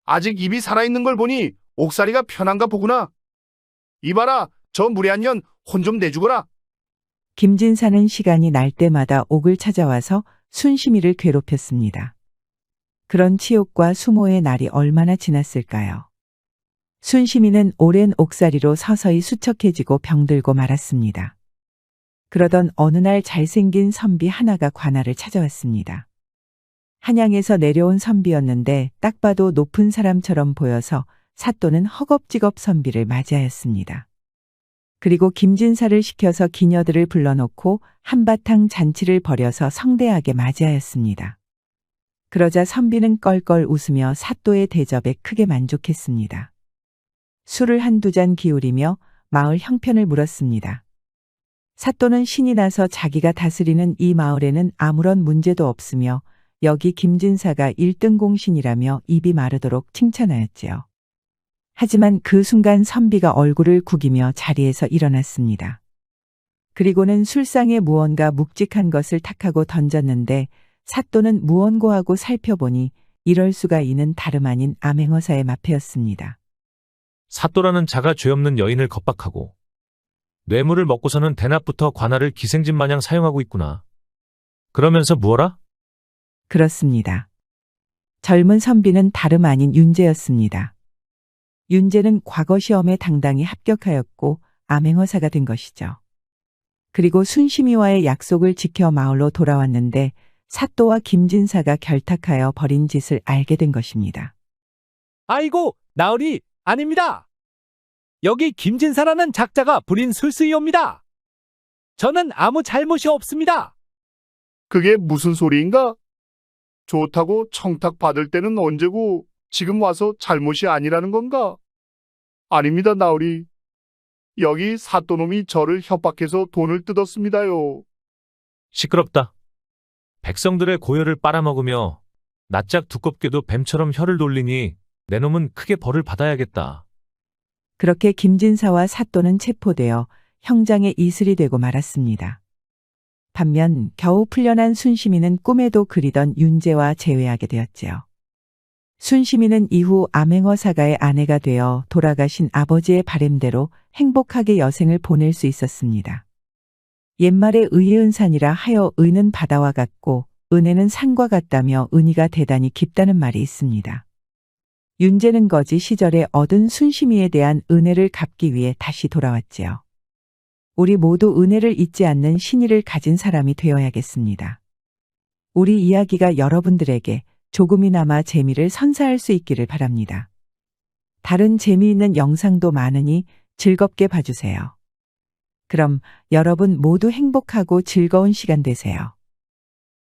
아직 입이 살아있는 걸 보니 옥살이가 편한가 보구나. 이봐라, 저 무례한 년 혼 좀 내주거라. 김진사는 시간이 날 때마다 옥을 찾아와서 순심이를 괴롭혔습니다. 그런 치욕과 수모의 날이 얼마나 지났을까요? 순심이는 오랜 옥살이로 서서히 수척해지고 병들고 말았습니다. 그러던 어느 날 잘생긴 선비 하나가 관아를 찾아왔습니다. 한양에서 내려온 선비였는데 딱 봐도 높은 사람처럼 보여서 사또는 허겁지겁 선비를 맞이하였습니다. 그리고 김진사를 시켜서 기녀들을 불러놓고 한바탕 잔치를 벌여서 성대하게 맞이하였습니다. 그러자 선비는 껄껄 웃으며 사또의 대접에 크게 만족했습니다. 술을 한두 잔 기울이며 마을 형편을 물었습니다. 사또는 신이 나서 자기가 다스리는 이 마을에는 아무런 문제도 없으며 여기 김진사가 1등 공신이라며 입이 마르도록 칭찬하였지요. 하지만 그 순간 선비가 얼굴을 구기며 자리에서 일어났습니다. 그리고는 술상에 무언가 묵직한 것을 탁하고 던졌는데 사또는 무언고하고 살펴보니 이럴 수가 이는 다름 아닌 암행어사의 마패였습니다. 사또라는 자가 죄 없는 여인을 겁박하고 뇌물을 먹고서는 대낮부터 관아를 기생집 마냥 사용하고 있구나. 그러면서 무어라? 그렇습니다. 젊은 선비는 다름 아닌 윤재였습니다. 윤재는 과거 시험에 당당히 합격하였고 암행어사가 된 것이죠. 그리고 순심이와의 약속을 지켜 마을로 돌아왔는데 사또와 김진사가 결탁하여 벌인 짓을 알게 된 것입니다. 아이고, 나으리, 아닙니다. 여기 김진사라는 작자가 부린 술수이옵니다. 저는 아무 잘못이 없습니다. 그게 무슨 소리인가? 좋다고 청탁 받을 때는 언제고 지금 와서 잘못이 아니라는 건가? 아닙니다, 나으리. 여기 사또놈이 저를 협박해서 돈을 뜯었습니다요. 시끄럽다. 백성들의 고열을 빨아먹으며 낯짝 두껍게도 뱀처럼 혀를 돌리니 내 놈은 크게 벌을 받아야겠다. 그렇게 김진사와 사또는 체포되어 형장의 이슬이 되고 말았습니다. 반면 겨우 풀려난 순심이는 꿈에도 그리던 윤재와 재회하게 되었지요. 순심이는 이후 암행어사가의 아내가 되어 돌아가신 아버지의 바램대로 행복하게 여생을 보낼 수 있었습니다. 옛말에 의은산이라 하여 의는 바다와 같고 은혜는 산과 같다며 은희가 대단히 깊다는 말이 있습니다. 윤재는 거지 시절에 얻은 순심이에 대한 은혜를 갚기 위해 다시 돌아왔지요. 우리 모두 은혜를 잊지 않는 신의를 가진 사람이 되어야겠습니다. 우리 이야기가 여러분들에게 조금이나마 재미를 선사할 수 있기를 바랍니다. 다른 재미있는 영상도 많으니 즐겁게 봐주세요. 그럼 여러분 모두 행복하고 즐거운 시간 되세요.